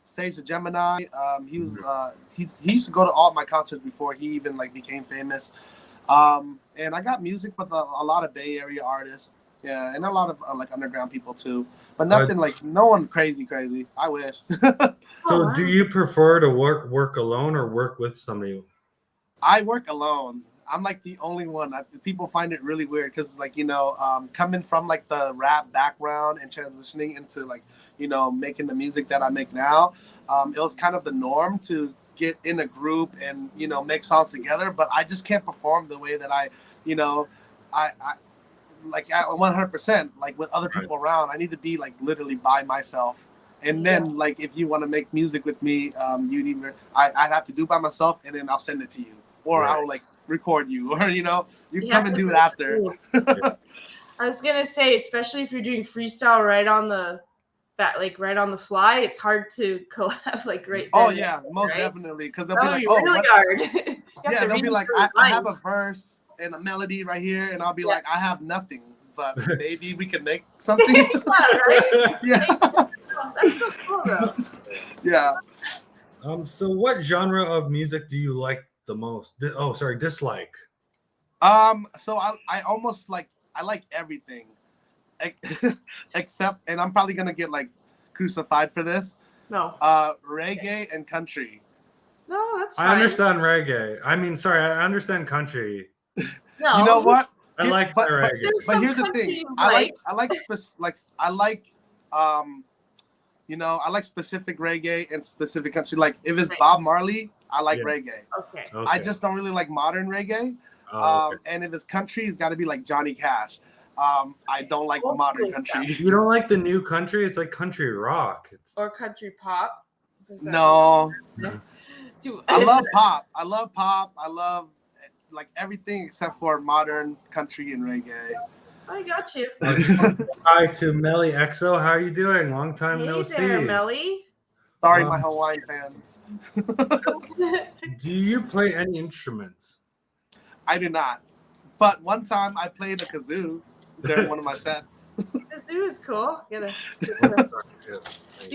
C: Stage the Gemini. He used to go to all my concerts before he even like became famous. And I got music with a lot of Bay Area artists, and a lot of like underground people too. But nothing like no one crazy. I wish.
A: So, do you prefer to work alone or work with somebody?
C: I work alone. I'm like the only one. People find it really weird because, like, coming from like the rap background and transitioning into like, making the music that I make now, it was kind of the norm to get in a group and make songs together. But I just can't perform the way that I like at 100%. Like with other people around, I need to be like literally by myself. And then like if you want to make music with me, I'd have to do it by myself, and then I'll send it to you, or I'll like record you, or you come and do it after.
B: I was gonna say, especially if you're doing freestyle right on the right on the fly, it's hard to collab like right there.
C: Oh yeah, most definitely, because they'll be like,
B: oh, really hard.
C: Yeah, they'll be like, I have a verse and a melody right here, and I'll be like, I have nothing, but maybe we can make something.
B: Right?
C: Yeah.
B: That's so cool though.
C: Yeah.
A: So what genre of music do you like the most? Dislike.
C: So I almost like, I like everything, except, and I'm probably gonna get like crucified for this.
B: No.
C: Reggae and country.
B: No, that's fine.
A: I understand reggae. I understand country.
B: No.
C: You know what?
A: I like reggae.
C: But here's the thing. I like specific reggae and specific country. Like if it's Bob Marley, I like reggae.
B: Okay.
C: I just don't really like modern reggae. And if it's country, it's got to be like Johnny Cash. I don't like modern country.
A: You don't like the new country? It's like country rock.
B: Or country pop.
C: No. I love pop. I love like everything except for modern country and reggae.
B: I got you.
A: Hi to Melly EXO. How are you doing? Long time no see.
B: Hey there, Melly.
C: Sorry, my Hawaiian fans.
A: Do you play any instruments?
C: I do not. But one time I played a kazoo during one of my sets.
B: Kazoo is cool. You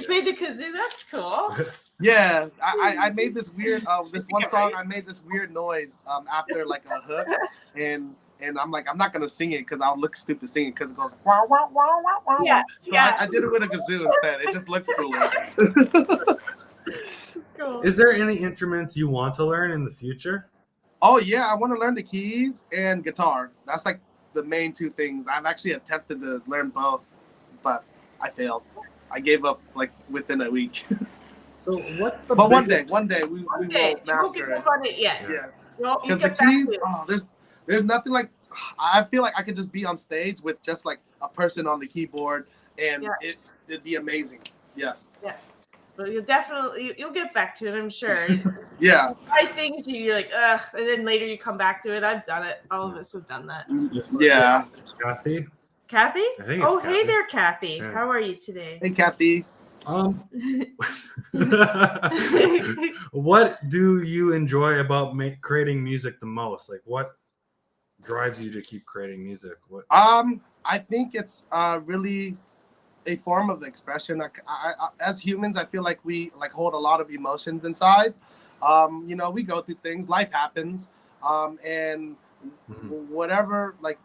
B: played the kazoo? That's cool.
C: Yeah, I made this weird, this one song, I made this weird noise after like a hook, and I'm like, I'm not going to sing it because I'll look stupid singing because it goes, wow, wow, wow, wow, wow.
B: Yeah,
C: so I did it with a kazoo instead. It just looked cooler.
B: Cool.
A: Is there any instruments you want to learn in the future?
C: Oh, yeah, I want to learn the keys and guitar. That's like the main two things. I've actually attempted to learn both, but I failed. I gave up like within a week.
A: So what's the?
C: But one day we will master it.
B: Yeah.
C: Yes.
B: Well,
C: because the keys, there's nothing like. I feel like I could just be on stage with just like a person on the keyboard, and it'd be amazing. Yes.
B: Yes. Well, you'll get back to it, I'm sure.
C: Yeah.
B: Try things you're like, ugh, and then later you come back to it. I've done it. All of us have done that.
C: Yeah.
A: Kathy?
B: Kathy?
A: I think it's Kathy.
B: Hey there, Kathy.
A: Yeah.
B: How are you today?
C: Hey, Kathy.
A: What do you enjoy about creating music the most? Like, what drives you to keep creating music? What?
C: I think it's really a form of expression. Like, I as humans, I feel like we like hold a lot of emotions inside. We go through things. Life happens, and whatever, like,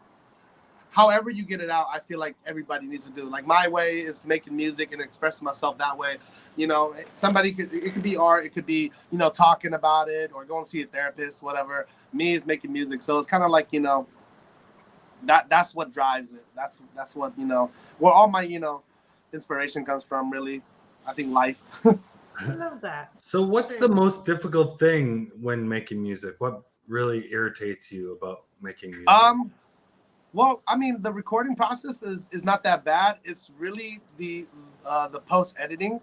C: however you get it out, I feel like everybody needs to do. Like my way is making music and expressing myself that way. It could be art, it could be, talking about it or going to see a therapist, whatever. Me is making music. So it's kind of like, that's what drives it. That's what, where all my, inspiration comes from, really. I think life.
B: I love that.
A: So what's the most difficult thing when making music? What really irritates you about making music?
C: Well, I mean, the recording process is not that bad. It's really the post editing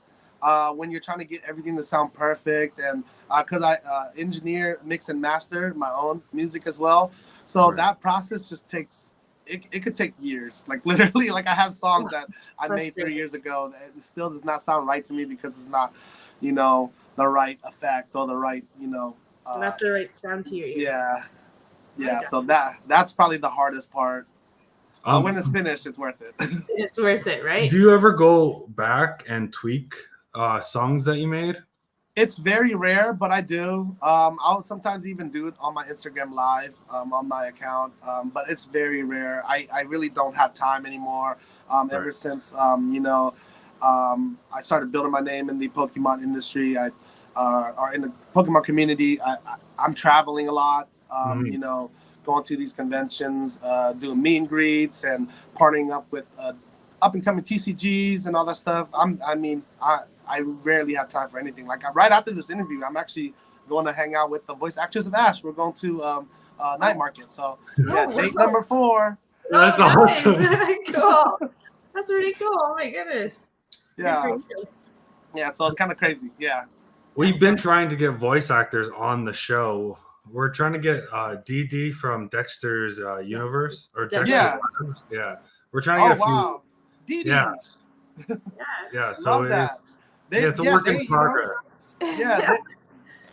C: when you're trying to get everything to sound perfect, and because I engineer, mix, and master my own music as well. So that process just takes. It could take years. Like literally, like I have songs that I made 3 years ago that it still does not sound right to me because it's not, the right effect or the right,
B: not the right sound to your ear.
C: Yeah. Yeah, so that's probably the hardest part. But when it's finished, it's worth it.
B: It's worth it, right?
A: Do you ever go back and tweak songs that you made?
C: It's very rare, but I do. I'll sometimes even do it on my Instagram Live on my account, but it's very rare. I really don't have time anymore. Ever since I started building my name in the Pokemon industry, or in the Pokemon community, I'm traveling a lot. You know, going to these conventions, doing meet and greets, and partnering up with up and coming TCGs and all that stuff. I rarely have time for anything. Like right after this interview, I'm actually going to hang out with the voice actress of Ash. We're going to night market. So yeah, date number 4.
A: That's
B: nice.
A: awesome.
B: Cool. That's really cool. Oh my goodness.
C: Yeah. Yeah. So it's kind of crazy. Yeah.
A: We've been trying to get voice actors on the show. We're trying to get DD from Dexter's Universe or Dexter's
C: Yeah.
A: Yeah. We're trying to get a few.
C: Wow. DD.
A: Yeah. So
C: Love that.
A: it's a work in progress.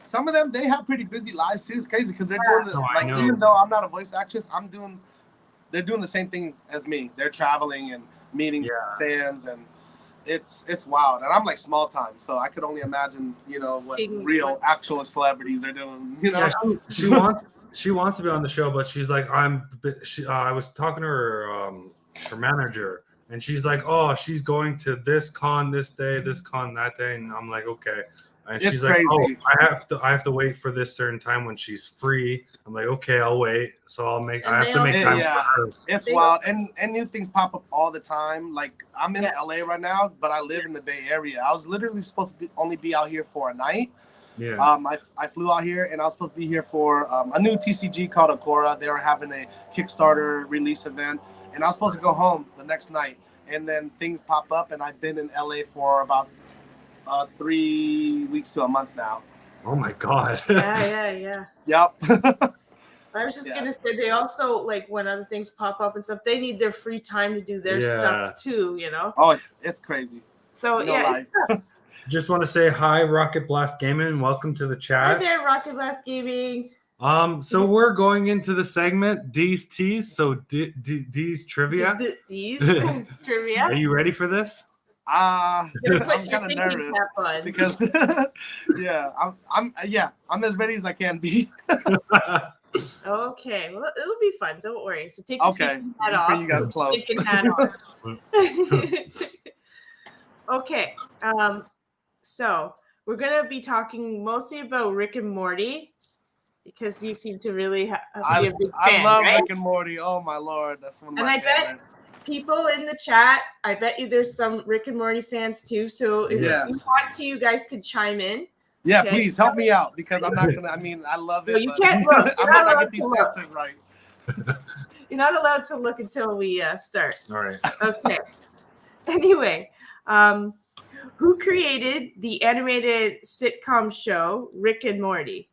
C: Some of them, they have pretty busy lives too. It's crazy because they're doing this. Like, even though I'm not a voice actress, they're doing the same thing as me. They're traveling and meeting fans, and it's wild. And I'm like small time, so I could only imagine, you know, what real actual celebrities are doing. You know,
A: she wants to be on the show, but she's like, I was talking to her manager, and she's like, oh, she's going to this con this day, this con that day, and I'm like, okay. And she's like, crazy. Oh, I have to wait for this certain time when she's free. I'm like, okay, I'll wait. So I have to make time for her.
C: It's wild. And new things pop up all the time. Like, I'm in LA right now, but I live in the Bay Area. I was literally supposed to only be out here for a night.
A: Yeah.
C: I flew out here, and I was supposed to be here for a new TCG called Agora. They were having a Kickstarter release event, and I was supposed to go home the next night. And then things pop up, and I've been in LA for about 3 weeks to a month now.
A: Oh my God.
B: Yeah.
C: Yep.
B: I was just gonna say, they also, like, when other things pop up and stuff, they need their free time to do their stuff too, you know.
C: Oh, it's crazy.
B: So
A: just want to say hi, Rocket Blast Gaming. Welcome to the chat.
B: Hi there, Rocket Blast Gaming.
A: So we're going into the segment D's T's. So D's trivia.
B: D's trivia.
A: Are you ready for this?
C: I'm kind of nervous because I'm as ready as I can be.
B: Okay, well, it'll be fun. Don't worry. So take your hat off.
C: Bring you guys close.
B: Take your hat off. Okay. So we're gonna be talking mostly about Rick and Morty because you seem to really be a big fan.
C: I love
B: right?
C: Rick and Morty. Oh my Lord, that's one of my favorites.
B: Bet people in the chat, I bet you there's some Rick and Morty fans too. So if you want to, you guys could chime in.
C: Yeah, please help me out because I'm not gonna. I mean, I love it.
B: No, you can't look.
C: I'm not gonna get these answers right.
B: You're not allowed to look until we start.
A: All right.
B: Okay. Anyway, who created the animated sitcom show Rick and Morty?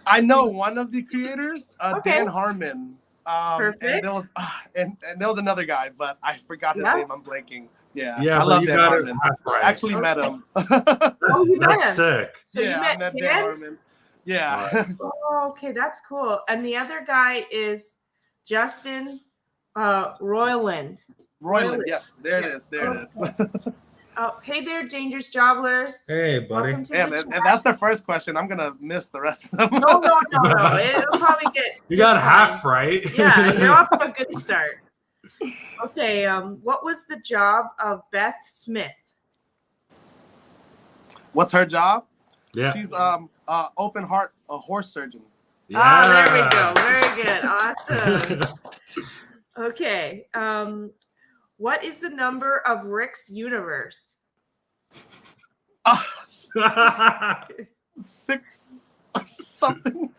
C: I know one of the creators, Dan Harmon.
B: Perfect.
C: And there was and there was another guy, but I forgot his name. I'm blanking. Yeah,
A: I love Dan Harmon.
C: I actually met him.
B: Oh, you met him.
A: That's sick.
B: So you met
C: I met Dan Harmon. Yeah.
B: Oh, okay, that's cool. And the other guy is Justin Roiland.
C: Roiland, yes, there it is. There it is.
B: Oh, hey there, Dangerous Jobblers.
A: Hey, buddy.
C: And that's the first question. I'm gonna miss the rest of them.
B: No. It'll probably get.
A: You got half right.
B: Yeah, you're off to a good start. Okay. What was the job of Beth Smith?
C: What's her job?
A: Yeah.
C: She's open heart, a horse surgeon.
A: Yeah.
B: Oh, there we go. Very good. Awesome. Okay. What is the number of Rick's universe?
C: 6 something.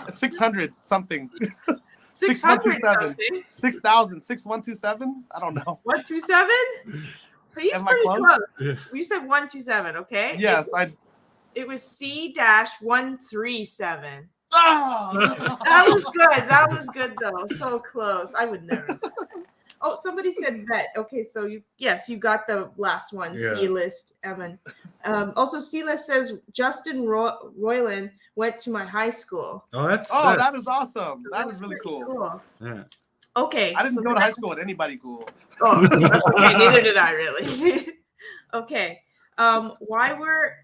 C: 600 something.
B: 600
C: 6,000. 6127. I don't know.
B: 127. He's
C: Am I
B: pretty
C: close?
B: close. You said 127. Okay.
C: Yes,
B: It was C-137.
C: Oh!
B: That was good though. So close. I would never. Oh, somebody said vet. Okay, so you got the last one.
A: Yeah.
B: C-list, Evan. Also, C-list says Justin Roiland went to my high school.
A: Oh, that's sick.
C: that is awesome.
B: So
C: that is really cool.
A: Yeah.
B: Okay.
C: I didn't go to high school with anybody cool.
B: Oh, okay. Neither did I really. Okay. Why were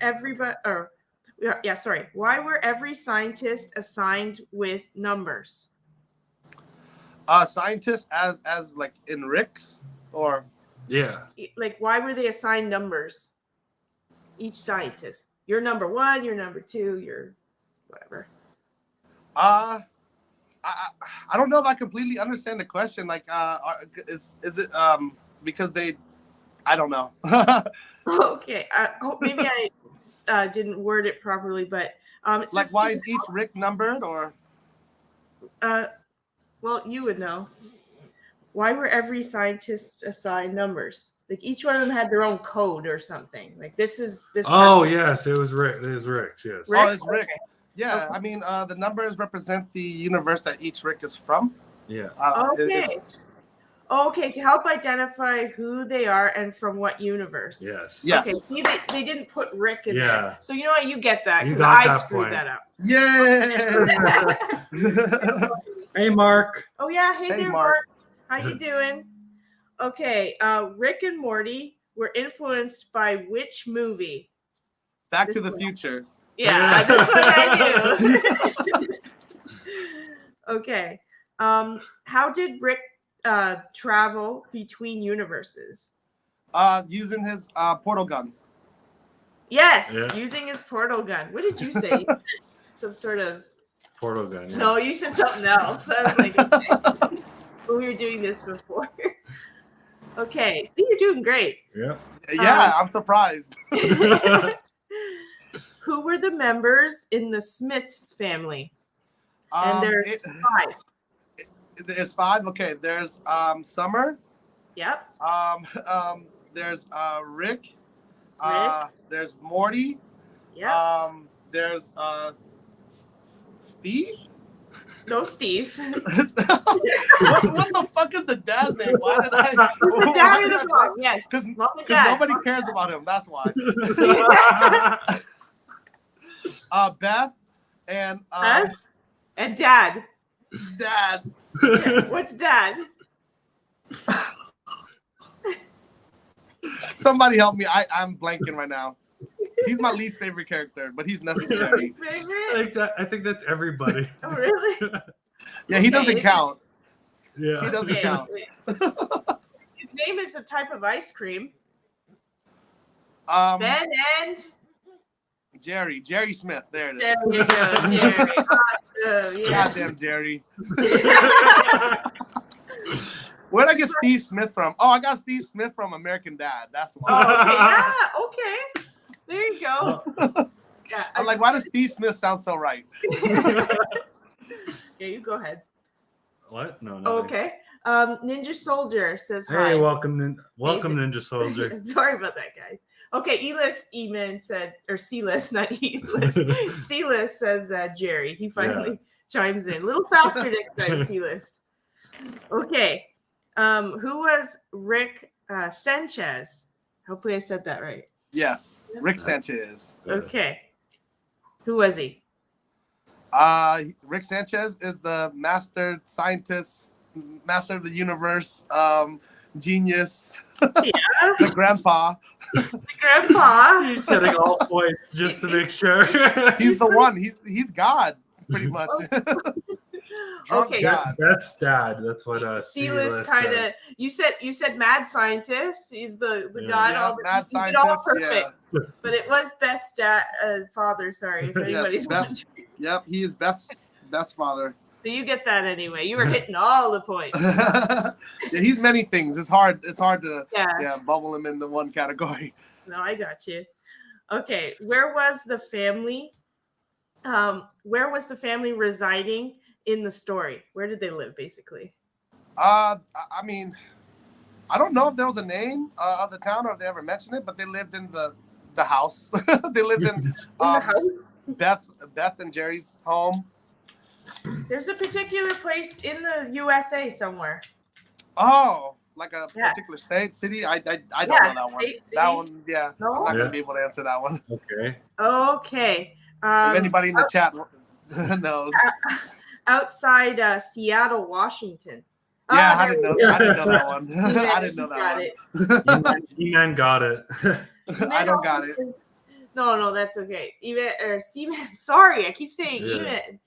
B: every scientist assigned with numbers?
C: Scientists as like in Rick's or
B: like why were they assigned numbers? Each scientist. You're number 1, you're number 2, you're whatever.
C: I don't know if I completely understand the question. Like, is it because they? I don't know.
B: Okay, maybe I didn't word it properly, but it
C: Like,
B: says
C: why is each Rick numbered, or?
B: Well, you would know. Why were every scientist assigned numbers? Like each one of them had their own code or something. Like this is this.
A: Oh
B: person.
A: yes, it was Rick. It was Rick. Yes.
B: Rick?
C: Oh, it's Rick.
B: Okay.
C: Yeah,
B: Okay.
C: I mean, the numbers represent the universe that each Rick is from.
A: Yeah.
B: Okay. Okay, to help identify who they are and from what universe.
A: Yes.
C: Yes.
B: Okay, see, they didn't put Rick in
A: Yeah.
B: there. So you know what? You get that
A: You
B: because
A: got
B: I
A: that
B: screwed
A: point.
B: that up.
C: Yeah.
A: Hey, Mark.
B: Oh, yeah. Hey,
C: Hey,
B: there,
C: Mark.
B: Mark. How you doing? Okay, Rick and Morty were influenced by which movie?
C: Back
B: This
C: to the
B: one.
C: Future.
B: Yeah, this one I knew. Okay. How did Rick travel between universes?
C: Using his portal gun.
B: Yes,
A: Yeah.
B: using his portal gun. What did you say? Some sort of
A: Portal gun. Yeah.
B: No, you said something else. I was like, okay. We were doing this before. Okay, see, you're doing great.
A: Yeah.
C: Yeah, I'm surprised.
B: Who were the members in the Smiths family? And there's 5.
C: There's 5. Okay, there's Summer.
B: Yep.
C: There's Rick.
B: Rick.
C: There's Morty.
B: Yep.
C: There's Steve.
B: No, Steve.
C: what the fuck is the dad's name? Why did I?
B: The dad and the mom. Yes.
C: Because
B: Mom and dad.
C: nobody cares about him. That's why. Beth and
B: Beth and Dad.
C: Dad.
B: Yeah. What's Dad?
C: Somebody help me. I'm blanking right now. He's my least favorite character, but he's necessary.
A: I think that's everybody.
B: Oh, really?
C: Yeah, he doesn't count.
A: Yeah.
C: He doesn't count.
B: His name is a type of ice cream. Ben and
C: Jerry Smith. There it is.
B: There you go, Jerry. Awesome. Yeah.
C: Goddamn Jerry. Where'd I get Steve Smith from? Oh, I got Steve Smith from American Dad. That's why.
B: Oh, okay. Yeah, okay. There you go. Yeah.
C: I'm like, why does Steve Smith sound so right?
B: Yeah, you go ahead.
A: What? No.
B: Okay. Ninja Soldier says hi.
A: Hey, welcome, Ninja Soldier.
B: Sorry about that, guys. Okay, E-List E-Man said, or C-List, not E-List. C-List says Jerry. He finally chimes in. A little faster next time, C-List. Okay. Who was Rick Sanchez? Hopefully I said that right.
C: Yes, Rick Sanchez.
B: Okay. Who was he?
C: Rick Sanchez is the master scientist, master of the universe, genius,
B: Yeah.
C: the grandpa.
B: The grandpa.
A: He's setting all points just to make sure.
C: He's the one. He's God, pretty much. Drunk
B: Okay.
C: God.
A: That's Dad. That's what
B: C-List kind of. You said mad scientist. He's the god.
C: Yeah,
B: all
C: mad
B: you did all
C: scientist.
B: perfect.
C: Yeah.
B: But it was Beth's dad, father. Sorry, if anybody's
C: Beth.
B: wondering.
C: Yep, he is Beth's father.
B: So you get that anyway. You were hitting all the points.
C: Yeah, he's many things. It's hard to
B: Yeah.
C: bubble him into one category.
B: No, I got you. Okay, where was the family? Where was the family residing in the story? Where did they live, basically?
C: I mean, I don't know if there was a name of the town or if they ever mentioned it, but they lived in the house. They lived in
B: the house?
C: Beth and Jerry's home.
B: There's a particular place in the USA somewhere.
C: Oh, like a particular state, city? I don't know that one.
B: State,
C: that
B: city?
C: one, yeah.
B: No?
C: I'm not gonna be able to answer that one.
A: Okay.
B: Okay.
C: If anybody in the chat knows.
B: Outside Seattle, Washington.
C: Yeah, I
B: there
C: didn't know.
B: we go.
C: I didn't know that one.
B: He-Man,
C: I didn't know
B: got
C: that one.
B: it.
A: E-Man got it.
C: I don't got it.
B: No, that's okay. Even or C-Man. Sorry, I keep saying
A: Yeah.
B: even.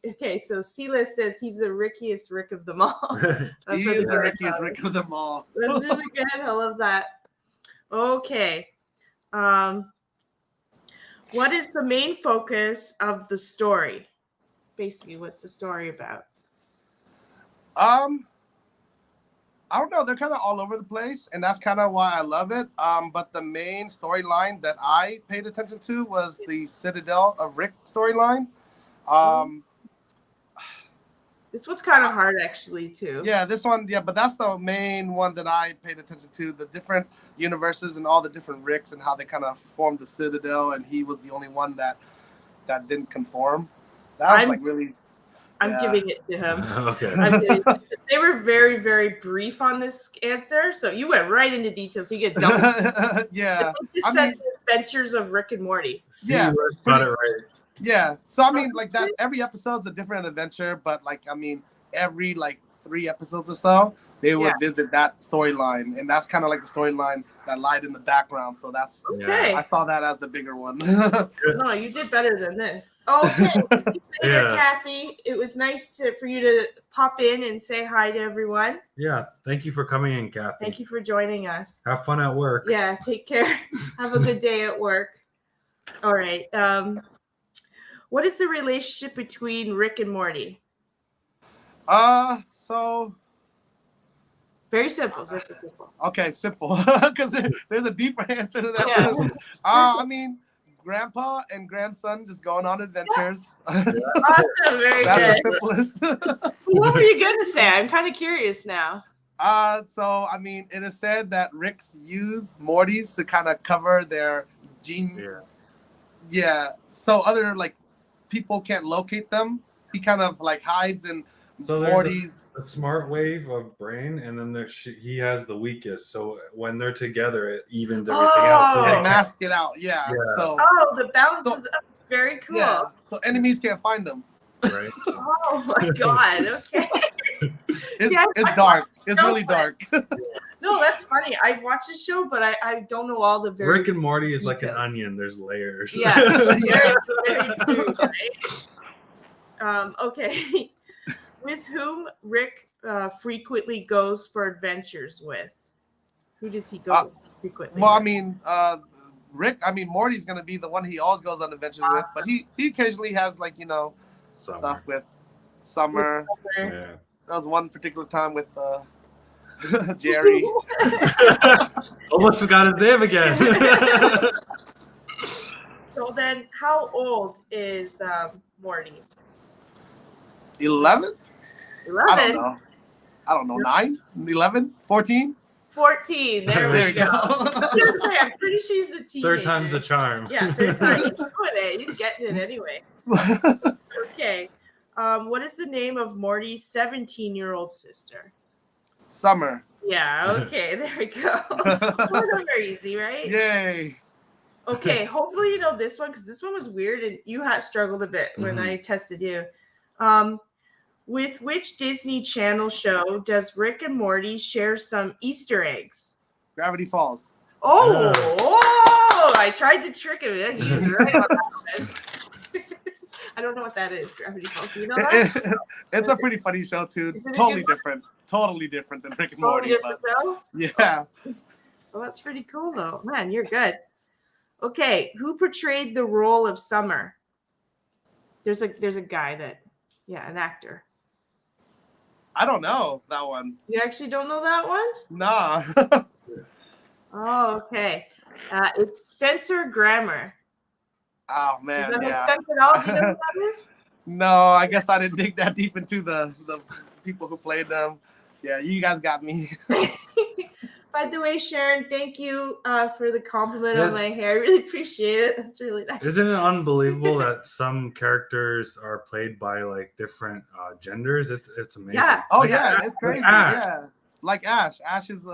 B: Okay, so C-List says he's the rickiest Rick of them all.
C: He is the rickiest Rick of them all.
B: That's really good. I love that. Okay. What is the main focus of the story? Basically, what's the story about?
C: I don't know. They're kind of all over the place, and that's kind of why I love it. But the main storyline that I paid attention to was the Citadel of Rick storyline.
B: This was kind of hard, actually, too.
C: Yeah, this one, yeah, but that's the main one that I paid attention to. The different universes and all the different Ricks and how they kind of formed the Citadel, and he was the only one that didn't conform. That was really.
B: I'm giving it to him.
A: Okay.
B: They were very, very brief on this answer, so you went right into details. So you get double.
C: Yeah.
B: You just said the adventures of Rick and Morty.
C: Yeah.
A: Got it right.
C: Yeah. So, I mean, like, that's every episode's a different adventure, but, like, I mean, every, like, 3 episodes or so, they would visit that storyline, and that's kind of like the storyline that lied in the background. So that's I saw that as the bigger one.
B: No, you did better than this. Okay, later, Kathy. It was nice for you to pop in and say hi to everyone.
A: Yeah, thank you for coming in, Kathy.
B: Thank you for joining us.
A: Have fun at work.
B: Yeah, take care. Have a good day at work. All right. What is the relationship between Rick and Morty?
C: So.
B: Very simple. Simple.
C: Okay, simple. Because there's a deeper answer to that. Yeah. I mean, grandpa and grandson just going on adventures.
B: Awesome, very
C: That's
B: good.
C: the simplest.
B: What were you going to say? I'm kind of curious now.
C: So, I mean, it is said that Ricks use Mortys to kind of cover their gene. Yeah. So other, like, people can't locate them. He kind of, like, hides in Morty's
A: a smart wave of brain, and then he has the weakest. So when they're together, it evens everything out. So
C: they mask it out. Yeah. So
B: the balance is very cool.
C: Yeah. So enemies can't find them.
A: Right.
B: Oh my god. Okay.
C: It's dark. It's really dark.
B: No, that's funny. I've watched the show, but I don't know all the
A: Rick and Morty is like an onion. There's layers.
B: Yeah. Very true, right? Okay. With whom Rick frequently goes for adventures with? Who does he go frequently?
C: Well, I mean, Morty's gonna be the one he always goes on adventures with, but he occasionally has, like, stuff with Summer.
A: Yeah.
C: There was one particular time with Jerry.
A: Almost forgot his name again.
B: So then, how old is Morty?
C: 11?
B: 11?
C: I don't know. 9? 11? 14?
B: 14. There we go. I'm pretty sure he's a teenager.
A: Third time's a charm.
B: Yeah, third time. He's doing it. He's getting it anyway. Okay. What is the name of Morty's 17-year-old sister?
C: Summer.
B: Yeah, okay. There we go. Very easy, right?
C: Yay.
B: Okay, hopefully you know this one, because this one was weird and you had struggled a bit when I tested you. With which Disney Channel show does Rick and Morty share some Easter eggs?
C: Gravity Falls.
B: Oh, I tried to trick him. He was right on that one. I don't know what that is, Gravity Falls. Do you know that?
C: It's a pretty funny show, too. Totally different. Totally different than Rick and Morty. Yeah.
B: Well, that's pretty cool, though. Man, you're good. Okay, who portrayed the role of Summer? There's a guy an actor.
C: I don't know that one.
B: You actually don't know that one?
C: Nah.
B: Oh, okay. It's Spencer Grammer.
C: Oh, man,
B: Does that make sense at all? Do you know who that is?
C: No, I guess I didn't dig that deep into the people who played them. Yeah, you guys got me.
B: By the way, Sharon, thank you for the compliment on my hair. I really appreciate it. That's really nice.
A: Isn't it unbelievable that some characters are played by, like, different genders? It's amazing.
B: Yeah.
C: Oh,
A: like,
C: yeah, it's crazy. Yeah, like Ash. Ash is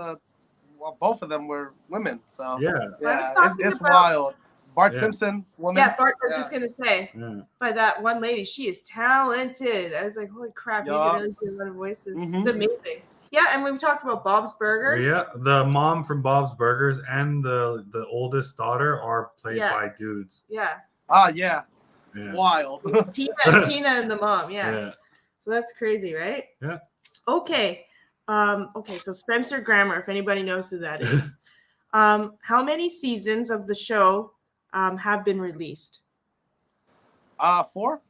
C: both of them were women. So it's wild. Bart Simpson, woman.
B: Yeah, Bart. I was just gonna say by that one lady, she is talented. I was like, holy crap, you can really do a lot of voices. It's amazing. Yeah, and we talked about Bob's Burgers.
A: Yeah, the mom from Bob's Burgers and the oldest daughter are played by dudes.
B: Yeah.
C: Yeah. It's wild.
B: Tina and the mom. Yeah. So that's crazy, right?
A: Yeah.
B: Okay. So Spencer Grammer, if anybody knows who that is. How many seasons of the show have been released?
C: 4.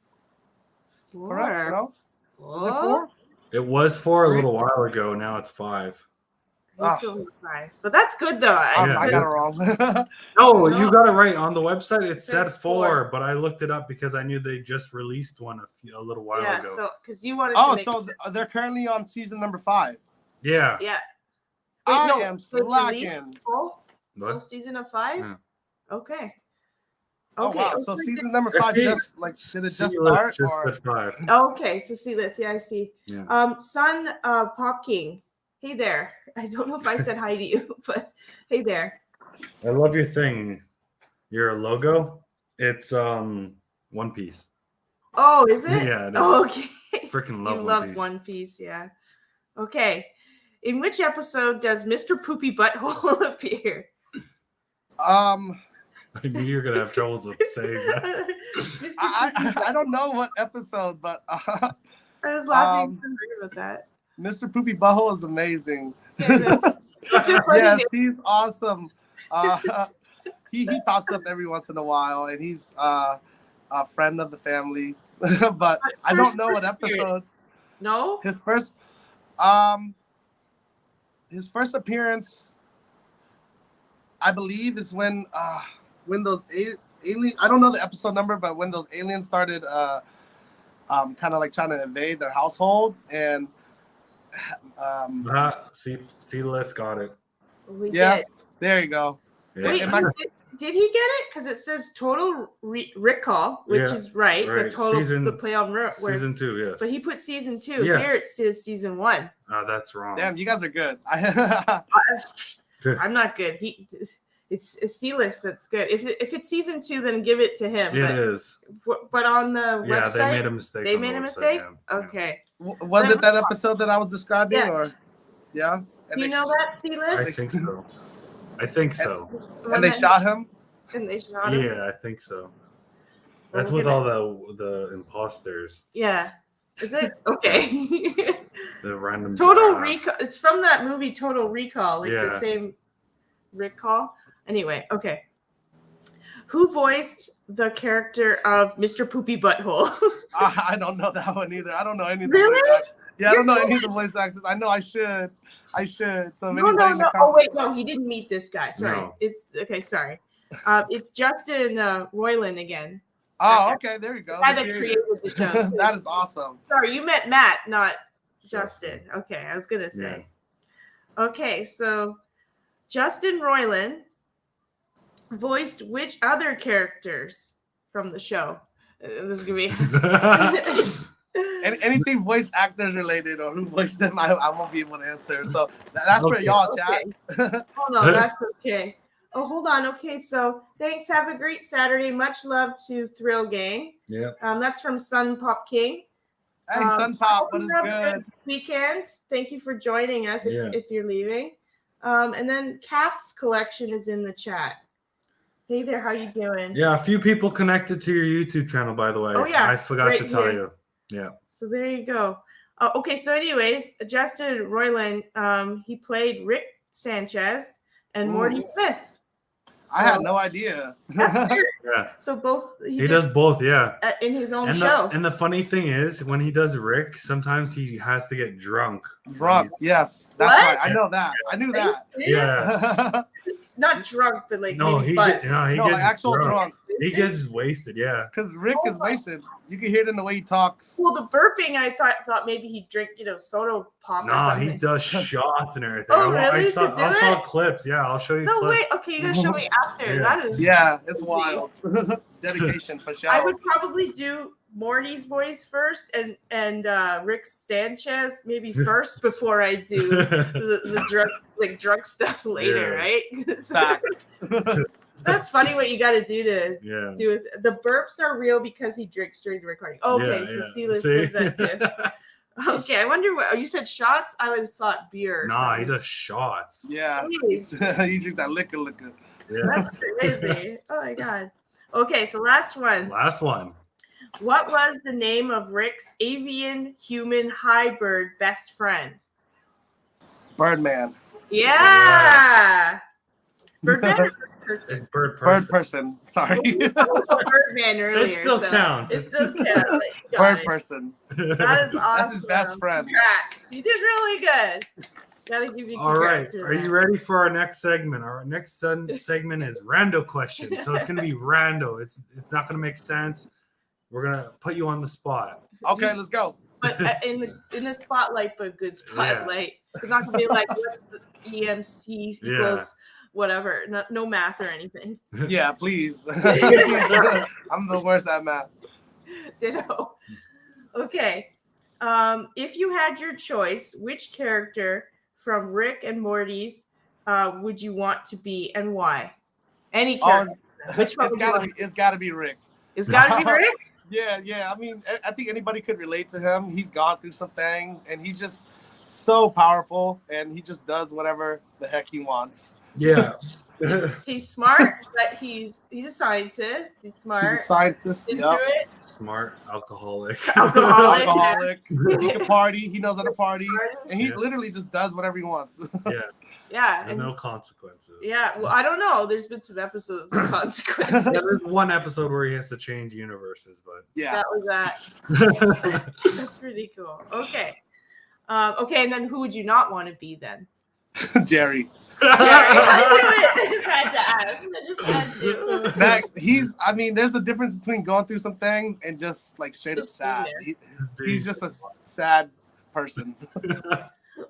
C: Correct? No? Was it 4?
A: It was 4 a little while ago. Now it's 5.
B: He's still 5. But that's good, though.
C: I got it wrong.
A: No, you got it right. On the website, it said
B: says
A: 4,
B: 4.
A: but I looked it up because I knew they just released one a little while ago.
B: Yeah, so because you wanted to make...
C: so they're currently on season number 5.
A: Yeah.
B: Yeah.
C: I am slacking.
B: Full
A: What?
B: season of 5?
A: Yeah.
B: Okay.
C: Oh,
B: Okay.
C: wow. So season number 5 did it just
A: C-list
C: start?
A: just
C: Or?
A: at 5.
B: Okay, so see this. Yeah, I see.
A: Yeah.
B: Son Pop King. Hey there. I don't know if I said hi to you, but hey there.
A: I love your thing. Your logo. It's One Piece.
B: Oh, is it?
A: Yeah. It is.
B: Oh, okay.
A: Freaking love
B: you
A: One
B: love
A: Piece.
B: One Piece, yeah. Okay. In which episode does Mr. Poopy Butthole appear?
A: I knew you were gonna have troubles with saying that.
C: I don't know what episode, but
B: I was laughing about that.
C: Mr. Poopy Butthole is amazing.
B: Yes,
C: he's awesome. He pops up every once in a while, and he's a friend of the family's. But I don't know what episode.
B: No.
C: His first appearance, I believe, is when those alien. I don't know the episode number, but when those aliens started kind of like trying to invade their household, and
A: C-list got it.
B: We did.
C: There you go.
A: Yeah.
B: Wait, did he get it? Because it says total recall, which is right. The total, the play on
A: season 2, yes.
B: But he put season 2.
A: Yes.
B: Here it says season 1.
A: That's wrong.
C: Damn, you guys are good.
B: I'm not good. It's a C-list that's good. If it's season 2, then give it to him.
A: It is.
B: But on the website,
A: they made a mistake.
B: They made a mistake?
A: Yeah.
B: Okay.
C: Was it that episode that I was describing?
B: Yeah.
C: Or yeah? And
B: you know that C-list?
A: I think so.
C: And they shot him?
B: And they shot him?
A: Yeah, I think so. That's with all the imposters.
B: Yeah. Is it? Okay.
A: The random
B: Total Recall. It's from that movie Total Recall. Like
A: Yeah.
B: the same recall. Anyway, okay. Who voiced the character of Mr. Poopy Butthole?
C: I don't know that one either. I don't know any of the
B: Really?
C: voice actors. Yeah, I don't know any of the voice actors. I know I should. So
B: No. Oh wait, no, he didn't meet this guy. Sorry.
A: No.
B: It's okay, sorry. It's Justin Roiland again.
C: Oh, okay, there you go.
B: The guy that created the show.
C: That is awesome.
B: Sorry, you met Matt, not Justin. Okay, I was gonna say. Yeah. Okay, so Justin Roiland voiced which other characters from the show? This is gonna be
C: anything voice actors related or who voiced them, I won't be able to answer. So that's for y'all, chat.
B: Oh no, that's okay. Oh, hold on. Okay, so thanks. Have a great Saturday. Much love to Thrill Gang.
A: Yeah.
B: That's from Sun Pop King.
C: Hey, Sun Pop, what is good?
B: Weekend. Thank you for joining us if you're leaving. And then Kath's collection is in the chat. Hey there, how you doing?
A: Yeah, a few people connected to your YouTube channel, by the way.
B: Oh yeah,
A: I forgot to tell you. Yeah.
B: So there you go. Okay, so anyways, Justin Roiland, he played Rick Sanchez and Morty Smith.
C: I had no idea.
B: That's weird.
A: Yeah.
B: So both
A: he does both, yeah.
B: In his own show.
A: And the funny thing is, when he does Rick, sometimes he has to get drunk.
C: Yes, that's right. I know that. I knew that.
A: Yeah.
B: Not drunk, but like
C: he
B: gets
C: like actual drunk.
A: He gets wasted, yeah.
C: Because Rick is wasted. You can hear it in the way he talks.
B: Well, the burping, I thought maybe he'd drink, soda pop or something.
A: No, he does shots and everything.
B: Oh, really?
A: I saw clips. Yeah, I'll show you clips.
B: No, wait. Okay, you're going to show me after.
A: Yeah.
B: That is
C: it's wild. Dedication for sure.
B: I would probably do Morty's voice first and Rick Sanchez maybe first before I do the drug stuff later, right?
C: Facts.
B: That's funny what you got to do to do it. The burps are real because he drinks during the recording. Okay, so C-list says that too. Okay, I wonder what you said. Shots? I would have thought beer.
A: Nah, he does shots.
C: Yeah, you drink that liquor.
A: Yeah,
B: that's crazy. Oh my god. Okay, so last one. What was the name of Rick's avian human hybrid best friend?
C: Birdman.
B: Yeah. Birdman or person.
A: Bird
C: Bird
A: person.
C: person. Sorry.
B: Birdman earlier.
A: It still
B: so
A: counts.
B: It still counts. You got
C: Bird
B: it.
C: person.
B: That is awesome.
C: That's his best friend.
B: Congrats. You did really good. Gotta give you
A: All right.
B: congrats.
A: Are you ready for our next segment? Our next segment is rando questions. So it's gonna be rando. It's not gonna make sense. We're gonna put you on the spot.
C: Okay, let's go.
B: But in the spotlight, but good spotlight. It's not gonna be like what's the EMC equals whatever. No math or anything.
C: Yeah, please. I'm the worst at math.
B: Ditto. Okay. If you had your choice, which character from Rick and Morty's would you want to be and why? Any character. Which one
C: it's gotta be Rick.
B: It's gotta be Rick?
C: Yeah. I mean, I think anybody could relate to him. He's gone through some things, and he's just so powerful, and he just does whatever the heck he wants.
A: Yeah.
B: He's smart, but he's a scientist. He's smart.
C: He's a scientist. Yep.
A: Smart, alcoholic.
C: Alcoholic. He can party. He knows how to party, and he literally just does whatever he wants.
B: Yeah.
A: And no consequences.
B: Yeah. Well, I don't know. There's been some episodes with consequences.
A: There's one episode where he has to change universes, but
C: yeah,
B: that was that. That's pretty cool. Okay. Okay, and then who would you not want to be then?
C: Jerry.
B: I just had to ask. I just had to.
C: I mean, there's a difference between going through some things and just like straight up sad. He's just a sad person.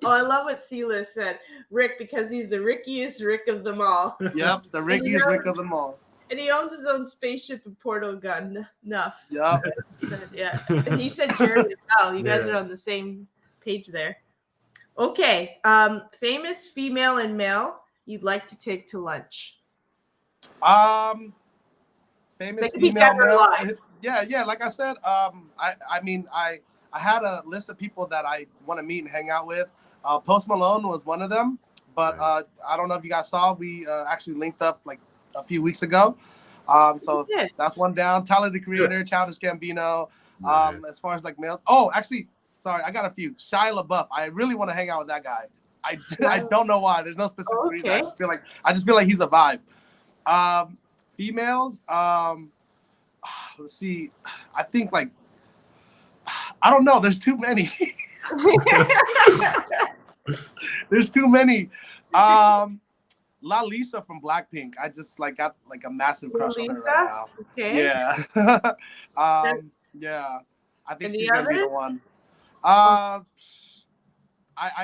B: Oh, I love what Sela said. Rick, because he's the rickiest Rick of them all.
C: Yep, the rickiest Rick of them all.
B: And he owns his own spaceship and portal gun. Enough.
C: Yep.
B: Yeah. And he said Jerry as well. You guys are on the same page there. Okay. Famous female and male you'd like to take to lunch.
C: Famous female male. Yeah. Like I said, I mean, I had a list of people that I want to meet and hang out with. Post Malone was one of them, but I don't know if you guys saw. We actually linked up like a few weeks ago. So that's one down. Tyler the Creator, Childish Gambino. As far as like males. Oh, actually, sorry, I got a few. Shia LaBeouf. I really want to hang out with that guy. I don't know why. There's no specific reason. I just feel like he's a vibe. Females. Let's see. I think like I don't know. There's too many. There's too many. La Lisa from Blackpink. I just like got like a massive crush on her right now.
B: Okay.
C: Yeah. Yeah. I think she's gonna be the one. I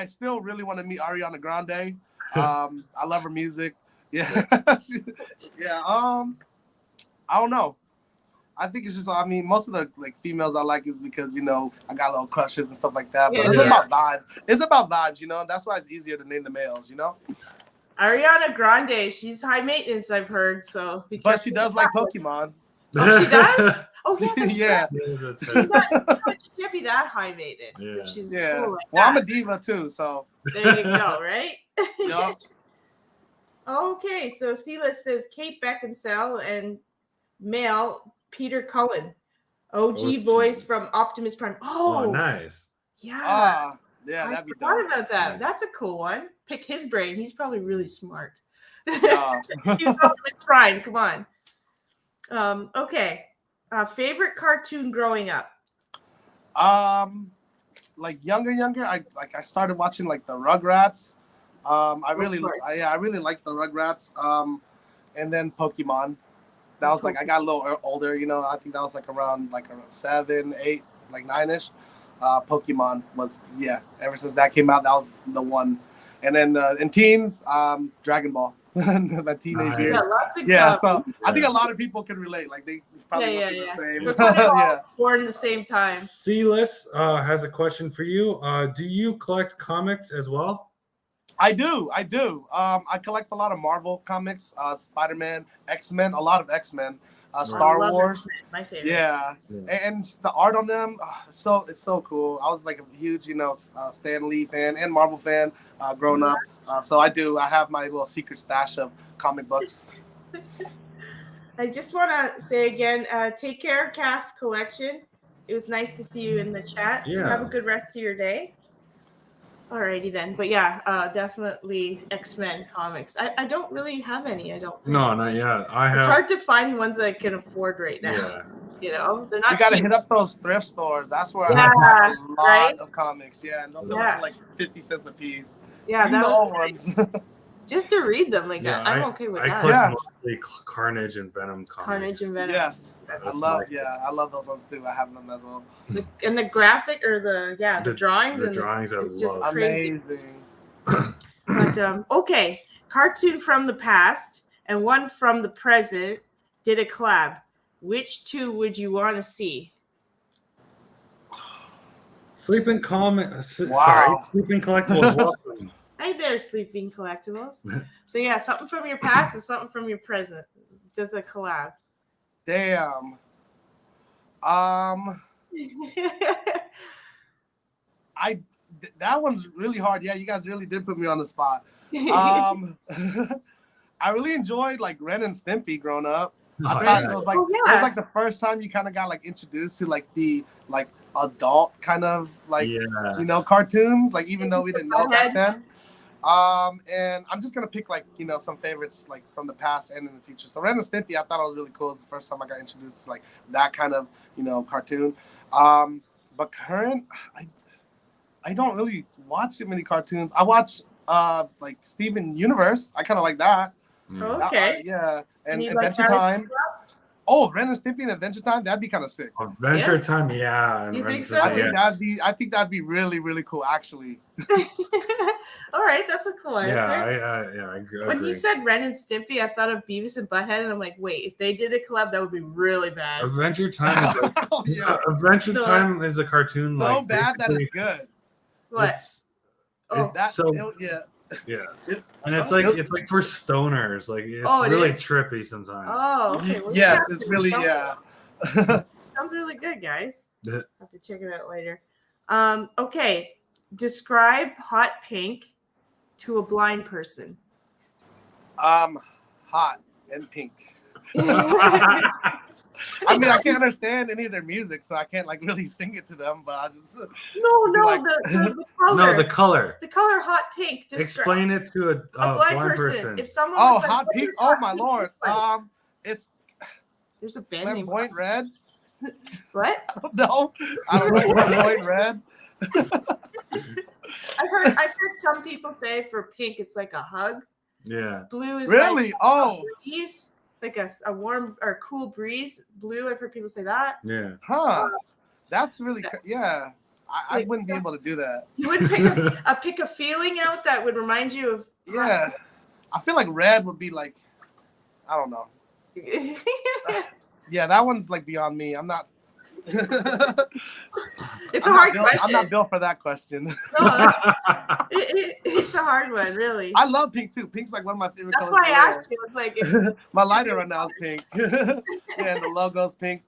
C: still really want to meet Ariana Grande. I love her music. Yeah. Yeah. I don't know. I think it's just, I mean, most of the like females I like is because, you know, I got little crushes and stuff like that. But it's about vibes. It's about vibes, you know. That's why it's easier to name the males, you know.
B: Ariana Grande, she's high maintenance, I've heard. So,
C: but she does like Pokemon.
B: Oh, she does? Oh,
C: yeah.
B: She can't be that high maintenance.
C: Yeah.
B: If she's cool like
C: well,
B: that.
C: I'm a diva too, so.
B: There you go, right?
C: Yeah.
B: Okay, so Sela says Kate Beckinsale and male Peter Cullen, OG voice from Optimus Prime. Oh,
A: nice.
B: Yeah.
C: Yeah, that'd be dope.
B: I forgot about that. That's a cool one. Pick his brain. He's probably really smart.
C: Yeah.
B: He's Optimus Prime. Come on. Okay. Favorite cartoon growing up?
C: Like younger. I started watching like the Rugrats. I really like the Rugrats. And then Pokemon. That was like I got a little older, you know. I think that was like around 7, 8, like 9ish. Pokemon was ever since that came out, that was the one. And then in teens, Dragon Ball. My teenage years. So I think a lot of people can relate. Like they probably went through the same.
B: We're probably all born at the same time.
A: Silas has a question for you. Do you collect comics as well?
C: I do. I collect a lot of Marvel comics, Spider-Man, X-Men, a lot of X-Men, Star Wars.
B: My favorite.
C: Yeah, and the art on them, it's so cool. I was like a huge, Stan Lee fan and Marvel fan growing up. So I have my little secret stash of comic books.
B: I just want to say again, take care of Cass Collection. It was nice to see you in the chat.
A: Yeah.
B: Have a good rest of your day. Alrighty then. But yeah, definitely X-Men comics. I don't really have any, I don't think.
A: No, not yet. I have.
B: It's hard to find ones that I can afford right now.
A: Yeah.
B: You know, they're not
C: You gotta
B: cheap.
C: hit up those thrift stores. That's where
B: Yeah,
C: I find a lot
B: right?
C: of comics. Yeah, and they'll sell them
B: Yeah.
C: for like 50 cents a piece.
B: Yeah,
C: Even
B: that
C: the
B: was
C: old ones.
B: just to read them like
A: Yeah,
B: that. I'm okay with
A: I
B: that.
A: collect
C: Yeah.
A: mostly Carnage and Venom comics.
B: Carnage and Venom.
C: Yes,
A: That's
C: I love those ones too. I have them as well.
B: And the graphic or the drawings
A: The
B: and
A: drawings I
B: it's just
A: love.
B: crazy.
C: Amazing.
B: But okay, cartoon from the past and one from the present did a collab. Which two would you want to see?
A: Sleeping comic.
C: Wow.
A: Sorry, Sleeping Collectibles. Welcome.
B: Hey there, Sleeping Collectibles. So yeah, something from your past and something from your present does a collab.
C: Damn. That one's really hard. Yeah, you guys really did put me on the spot. I really enjoyed like Ren and Stimpy growing up. I thought it was like it was like the first time you kind of got like introduced to like the like adult kind of like you know cartoons. Like even though we didn't know back then. And I'm just gonna pick like some favorites like from the past and in the future. So Ren and Stimpy, I thought it was really cool. It's the first time I got introduced to like that kind of cartoon. But current, I don't really watch too many cartoons. I watch like Steven Universe. I kind of like that.
B: Okay.
C: Yeah, and Adventure Time. Oh, Ren and Stimpy and Adventure Time, that'd be kind of sick.
A: Adventure Time, yeah.
B: You think so?
C: I think that'd be really, really cool, actually.
B: All right, that's a cool answer.
A: I agree.
B: When he said Ren and Stimpy, I thought of Beavis and Butthead, and I'm like, wait, if they did a collab, that would be really bad.
A: Adventure Time is Adventure Time is a cartoon
C: so bad that it's good.
B: What?
A: Yeah, and it's like for stoners. Like it's really trippy sometimes.
B: Oh, okay. Well,
C: yes, it's really
B: Sounds really good, guys. I'll have to check it out later. Okay, describe hot pink to a blind person.
C: Hot and pink. I mean, I can't understand any of their music, so I can't like really sing it to them. But I just
B: the color.
A: No, the color.
B: The color hot pink.
A: Explain it to a blind person.
B: If someone
C: was like, hot pink. Oh my lord. It's
B: there's a band name.
C: Flamboyant Red.
B: What?
C: No, I don't know. Flamboyant Red.
B: I've heard some people say for pink it's like a hug.
A: Yeah.
B: Blue is
C: really
B: like breeze, like a warm or cool breeze. Blue, I've heard people say that.
A: Yeah.
C: Huh. That's really I wouldn't be able to do that.
B: You would pick a feeling out that would remind you of.
C: Yeah. I feel like red would be like, I don't know. Yeah, that one's like beyond me. I'm not.
B: It's a hard question.
C: I'm not built for that question.
B: No, it's a hard one, really.
C: I love pink too. Pink's like one of my favorite colors.
B: That's why I asked you. It's like
C: my lighter right now is pink. Yeah, and the logo's pink.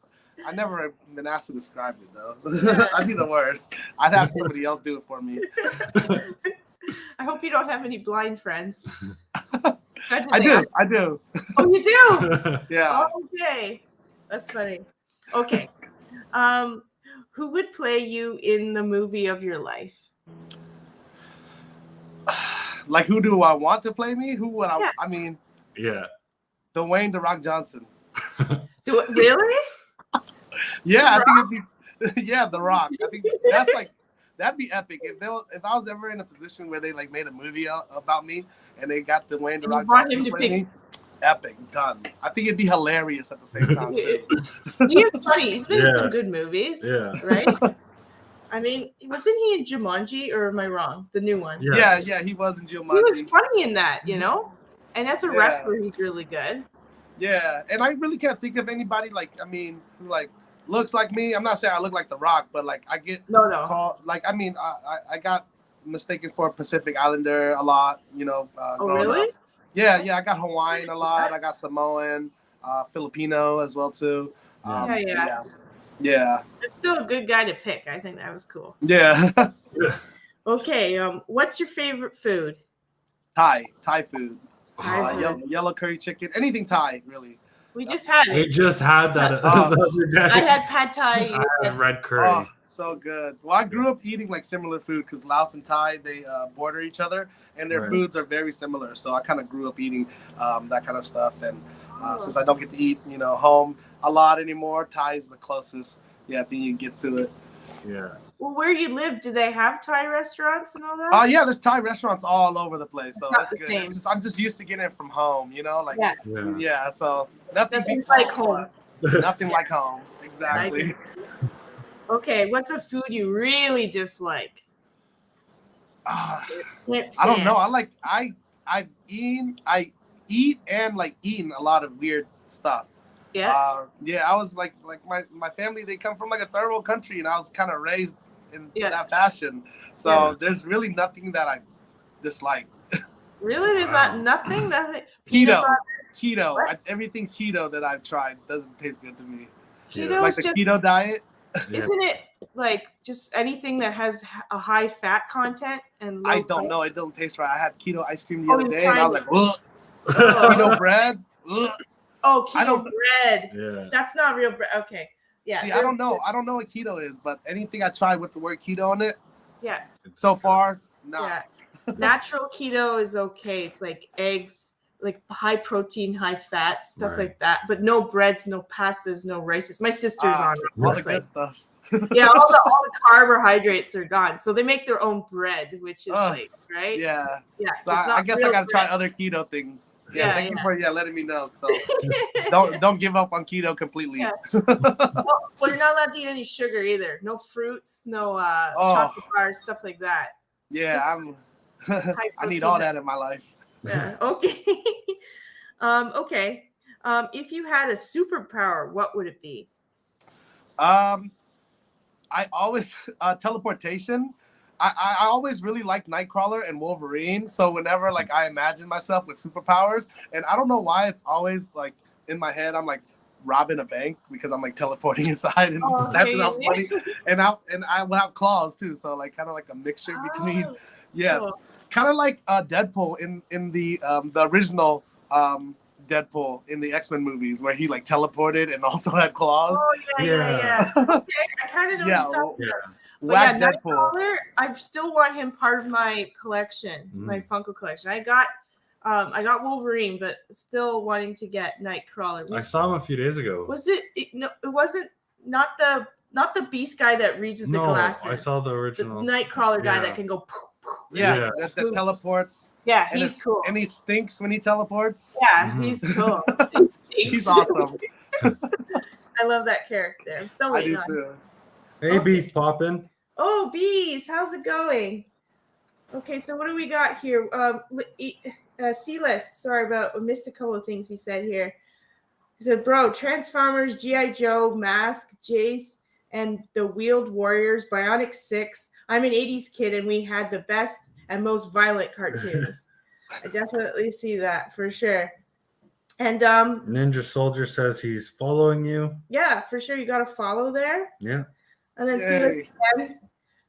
C: I never been asked to describe it though. I'd be the worst. I'd have somebody else do it for me.
B: I hope you don't have any blind friends.
C: I do.
B: Oh, you do?
C: Yeah.
B: Okay. That's funny. Okay. Who would play you in the movie of your life?
C: Like, who do I want to play me? Who would I? I mean, Dwayne "The Rock" Johnson.
B: Really?
C: Yeah, I think it'd be. Yeah, The Rock. I think that's like that'd be epic if I was ever in a position where they like made a movie about me and they got Dwayne "The Rock" Johnson to play me. Epic, done. I think it'd be hilarious at the same time too.
B: He is funny. He's been in some good movies.
A: Yeah.
B: Right? I mean, wasn't he in Jumanji, or am I wrong? The new one.
C: Yeah, he was in Jumanji.
B: He was funny in that, And as a wrestler, he's really good.
C: Yeah, and I really can't think of anybody who like looks like me. I'm not saying I look like The Rock, but like I get called, like I got mistaken for a Pacific Islander a lot.
B: Oh, really?
C: Up. Yeah, I got Hawaiian a lot. I got Samoan, Filipino as well too. Yeah.
B: It's still a good guy to pick. I think that was cool.
C: Yeah.
B: Okay. What's your favorite food?
C: Thai food.
B: Thai food.
C: Yellow curry chicken. Anything Thai, really.
B: We just had
A: We
B: it.
A: just had that the other day.
B: I had pad thai.
A: I had red curry.
C: Oh, so good. Well, I grew up eating like similar food because Laos and Thai, they border each other, and their foods are very similar. So I kind of grew up eating that kind of stuff. And since I don't get to eat, home a lot anymore, Thai is the closest. Yeah, I think you get to it.
A: Yeah.
B: Well, where you live, do they have Thai restaurants and all that?
C: Yeah, there's Thai restaurants all over the place, so
B: not
C: that's
B: the
C: good.
B: same.
C: I'm just used to getting it from home,
B: Yeah.
C: So nothing beats
B: like home.
C: Nothing like home, exactly.
B: Okay, what's a food you really dislike?
C: I don't know. I eat and like eating a lot of weird stuff.
B: Yeah.
C: I was like my family, they come from like a third world country, and I was kind of raised in that fashion. So there's really nothing that I dislike.
B: Really? There's nothing?
C: Keto. Everything keto that I've tried doesn't taste good to me.
B: Keto
C: like the keto diet.
B: Isn't it like just anything that has a high fat content and low
C: I don't know. It doesn't taste right. I had keto ice cream the other day, and I was like, ugh. Keto bread. Ugh.
B: Oh, keto bread. Yeah. That's not real bread. Okay. Yeah.
C: See, I don't know. I don't know what keto is, but anything I tried with the word keto on it.
B: Yeah.
C: So far, no.
B: Yeah. Natural keto is okay. It's like eggs, like high protein, high fat, stuff like that. But no breads, no pastas, no rices. My sister's on it.
C: All the good stuff.
B: Yeah, all the carbohydrates are gone. So they make their own bread, which is right?
C: Yeah.
B: Yeah.
C: So I guess I gotta try other keto things. Yeah. Thank you for letting me know. So don't give up on keto completely.
B: Yeah. Well, you're not allowed to eat any sugar either. No fruits, no chocolate bars, stuff like that.
C: Yeah, I need all that in my life.
B: Yeah. Okay. Okay. If you had a superpower, what would it be?
C: I always teleportation. I always really liked Nightcrawler and Wolverine. So whenever like I imagine myself with superpowers, and I don't know why it's always like in my head, I'm like robbing a bank because I'm like teleporting inside and snatching out money, and I will have claws too. So like kind of like a mixture between, kind of like Deadpool in the original Deadpool in the X-Men movies where he like teleported and also had claws.
B: Oh yeah. Okay, I kind of know what you're talking about. But Deadpool. I still want him part of my collection, my Funko collection. I got Wolverine, but still wanting to get Nightcrawler.
A: I saw him a few days ago.
B: Was it? No, it wasn't. Not the Beast guy that reads with the glasses.
A: I saw the original
B: Nightcrawler guy that can go. Poof, poof,
C: that teleports.
B: Yeah, he's cool.
C: And he stinks when he teleports.
B: Yeah, he's cool.
C: He's awesome.
B: I love that character. I'm still waiting on. I do too.
A: Hey, Bees poppin'.
B: Oh, Bees, how's it going? Okay, so what do we got here? C-List, sorry about, I missed a couple of things he said here. He said, bro, Transformers, G.I. Joe, Mask, Jace, and the Wheeled Warriors, Bionic 6. I'm an 80s kid, and we had the best and most violent cartoons. I definitely see that for sure. And
A: Ninja Soldier says he's following you.
B: Yeah, for sure. You got to follow there.
A: Yeah.
B: And then C-List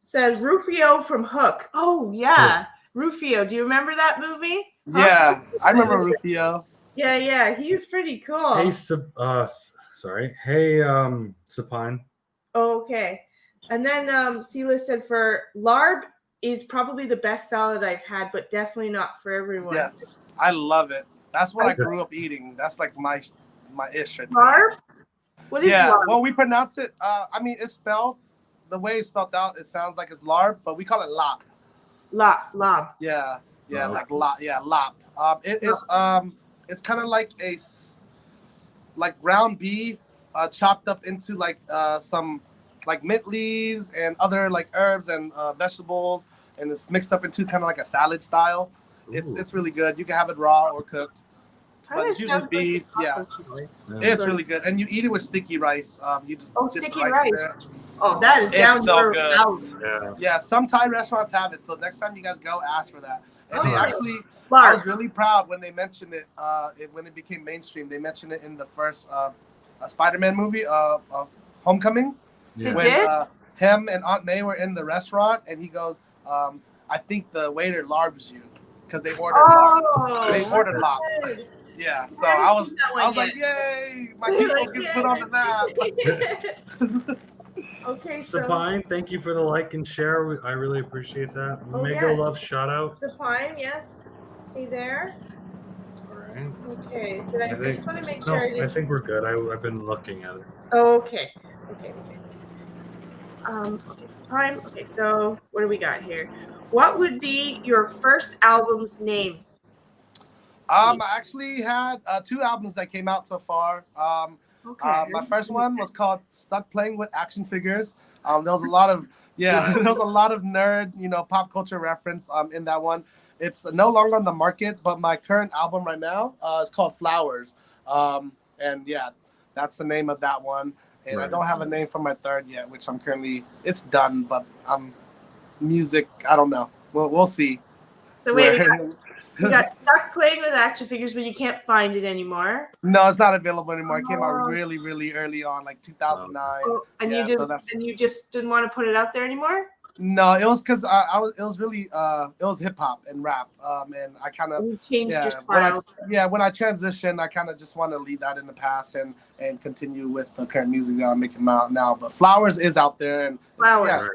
B: says Rufio from Hook. Oh, yeah. Rufio. Do you remember that movie?
C: Yeah, I remember Rufio.
B: Yeah. He was pretty cool.
A: Hey, sorry. Hey, Sapine.
B: Oh, okay. And then C-List said for larb is probably the best salad I've had, but definitely not for everyone.
C: Yes, I love it. That's what I grew up eating. That's like my ish right there.
B: Larb? What is larb?
C: Well, we pronounce it. I mean, it's spelled the way it's spelled out. It sounds like it's larb, but we call it lop.
B: Lob.
C: Yeah, like lop. Yeah, lop. It's kind of like ground beef chopped up into like some like mint leaves and other like herbs and vegetables, and it's mixed up into kind of like a salad style. It's really good. You can have it raw or cooked. But it's usually beef. Yeah. It's really good. And you eat it with sticky rice. You just dip
B: sticky
C: rice.
B: rice.
C: There.
B: Oh, that is down
C: so
B: your
C: good. Yeah, some Thai restaurants have it. So next time you guys go, ask for that. And they actually, I was really proud when they mentioned it, when it became mainstream. They mentioned it in the first Spider-Man movie, Homecoming.
B: Yeah.
C: When him and Aunt May were in the restaurant, and he goes, I think the waiter larbs you. Because they ordered lop. They ordered lop. Yeah, so
B: I haven't
C: I was
B: seen that one
C: like,
B: yet.
C: yay, my people's get put on the map.
B: Okay, so
A: Sapine, thank you for the like and share. I really appreciate that.
B: Oh,
A: Mega
B: yes.
A: love shout out.
B: Sapine, yes. Hey there.
A: All right.
B: Okay. Did I just want to make
A: No,
B: sure I
A: I
B: didn't.
A: think we're good. I've been looking at it.
B: Okay. Okay. Okay, Sapine. Okay, so what do we got here? What would be your first album's name?
C: I actually had 2 albums that came out so far.
B: Okay.
C: My first one was called "Stuck Playing with Action Figures." There was a lot of there was a lot of nerd, pop culture reference in that one. It's no longer on the market, but my current album right now is called "Flowers," and yeah, that's the name of that one. And
A: Right.
C: I don't have a name for my third yet, which I'm currently. It's done, but music. I don't know. We'll see.
B: So wait, we got Stuck Playing with Action Figures, but you can't find it anymore.
C: No, it's not available anymore. It came out really, really early on, like 2009.
B: Oh, and
C: Yeah,
B: you did,
C: so that's-
B: and you just didn't want to put it out there anymore.
C: No, it was because it was really it was hip hop and rap, and I kind of
B: You changed your
C: when
B: style.
C: when I transitioned, I kind of just want to leave that in the past and continue with the current music that I'm making out now. But Flowers is out there, and
B: Flowers.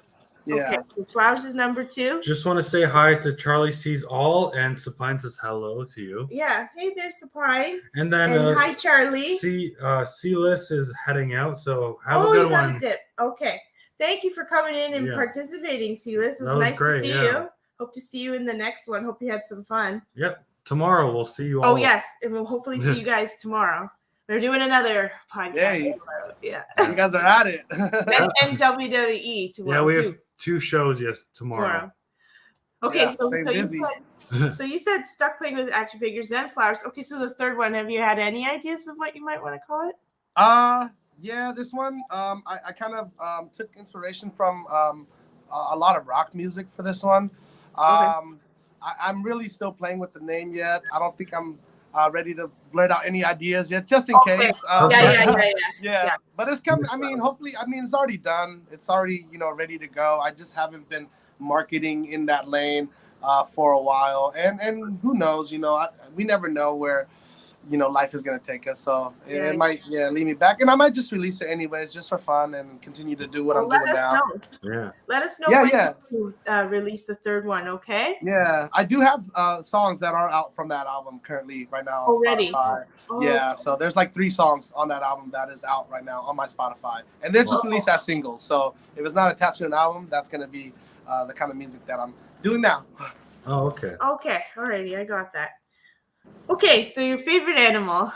C: yeah.
B: Okay, so Flowers is number 2.
A: Just want to say hi to Charlie Sees All, and Sapine says hello to you.
B: Yeah. Hey, there's Sapine.
A: And then
B: And hi, Charlie.
A: C-List is heading out, so have a good
B: you got
A: one.
B: a dip. Okay. Thank you for coming in and participating, Silas. It was nice
A: great,
B: to see you. Hope to see you in the next one. Hope you had some fun.
A: Yep. Tomorrow we'll see you all.
B: Oh, yes. And we'll hopefully see you guys tomorrow. We're doing another podcast.
C: Yay.
B: Yeah.
C: You guys are at it.
B: and WWE tomorrow.
A: Yeah, we have 2 shows tomorrow.
B: Okay,
C: Yeah,
B: so
C: stay busy.
B: you said Stuck Playing with Action Figures, then Flowers. Okay, so the third one, have you had any ideas of what you might want to call it?
C: Yeah, this one, I kind of took inspiration from a lot of rock music for this one. I'm really still playing with the name yet. I don't think I'm ready to blurt out any ideas yet, just in case. Yeah. But it's coming. I mean, hopefully, it's already done. It's already, ready to go. I just haven't been marketing in that lane for a while. And who knows, we never know where, life is going to take us. So it might, lead me back. And I might just release it anyways, just for fun and continue to do what I'm doing now.
A: Yeah.
B: Let us know when you release the third one, okay?
C: Yeah. I do have songs that are out from that album currently right now on Spotify. Yeah. So there's like 3 songs on that album that is out right now on my Spotify. And they're just released as singles. So if it's not attached to an album, that's going to be the kind of music that I'm doing now.
A: Oh, okay.
B: Okay. Alrighty. I got that. Okay, so your favorite animal?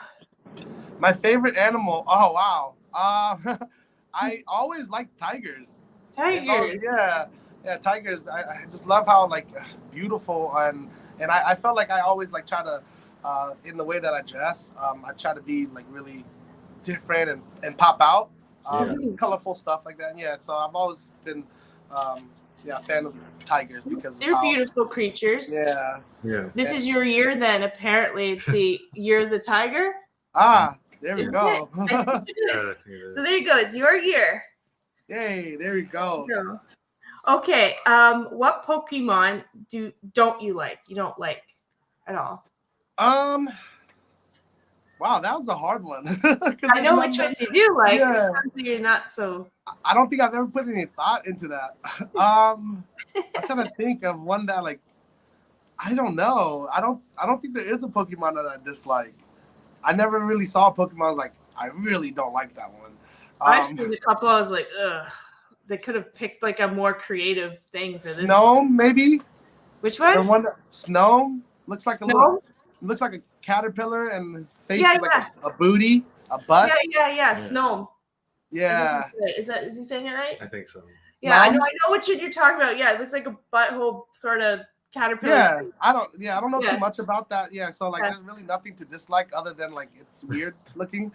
C: My favorite animal? Oh, wow. I always like tigers.
B: Tigers?
C: Yeah, tigers. I just love how, beautiful, and I felt like I always, try to, in the way that I dress, I try to be, really different and pop out. Colorful stuff like that. Yeah, so I've always been... a fan of tigers because
B: they're beautiful creatures.
C: Yeah.
B: This is your year then. Apparently it's the year of the tiger.
C: There we go.
B: So there you go. It's your year.
C: Yay, there we go.
B: Okay. What Pokemon don't you like? You don't like at all?
C: Wow, that was a hard one.
B: I know which ones you do like. Yeah. You're not so.
C: I don't think I've ever put any thought into that. I'm trying to think of one that I don't know. I don't think there is a Pokemon that I dislike. I never really saw a Pokemon I was like, I really don't like that one.
B: I've seen a couple. I was like, ugh. They could have picked a more creative thing for this.
C: Snow, maybe.
B: Which one?
C: The one that Snow looks like looks like a caterpillar, and his face is like a booty, a butt.
B: Yeah. Snow.
C: Yeah.
B: Is he saying it right?
A: I think so.
B: Yeah, I know what you're talking about. Yeah, it looks like a butthole sort of caterpillar.
C: Yeah, I don't know too much about that. Yeah, so there's really nothing to dislike other than it's weird looking.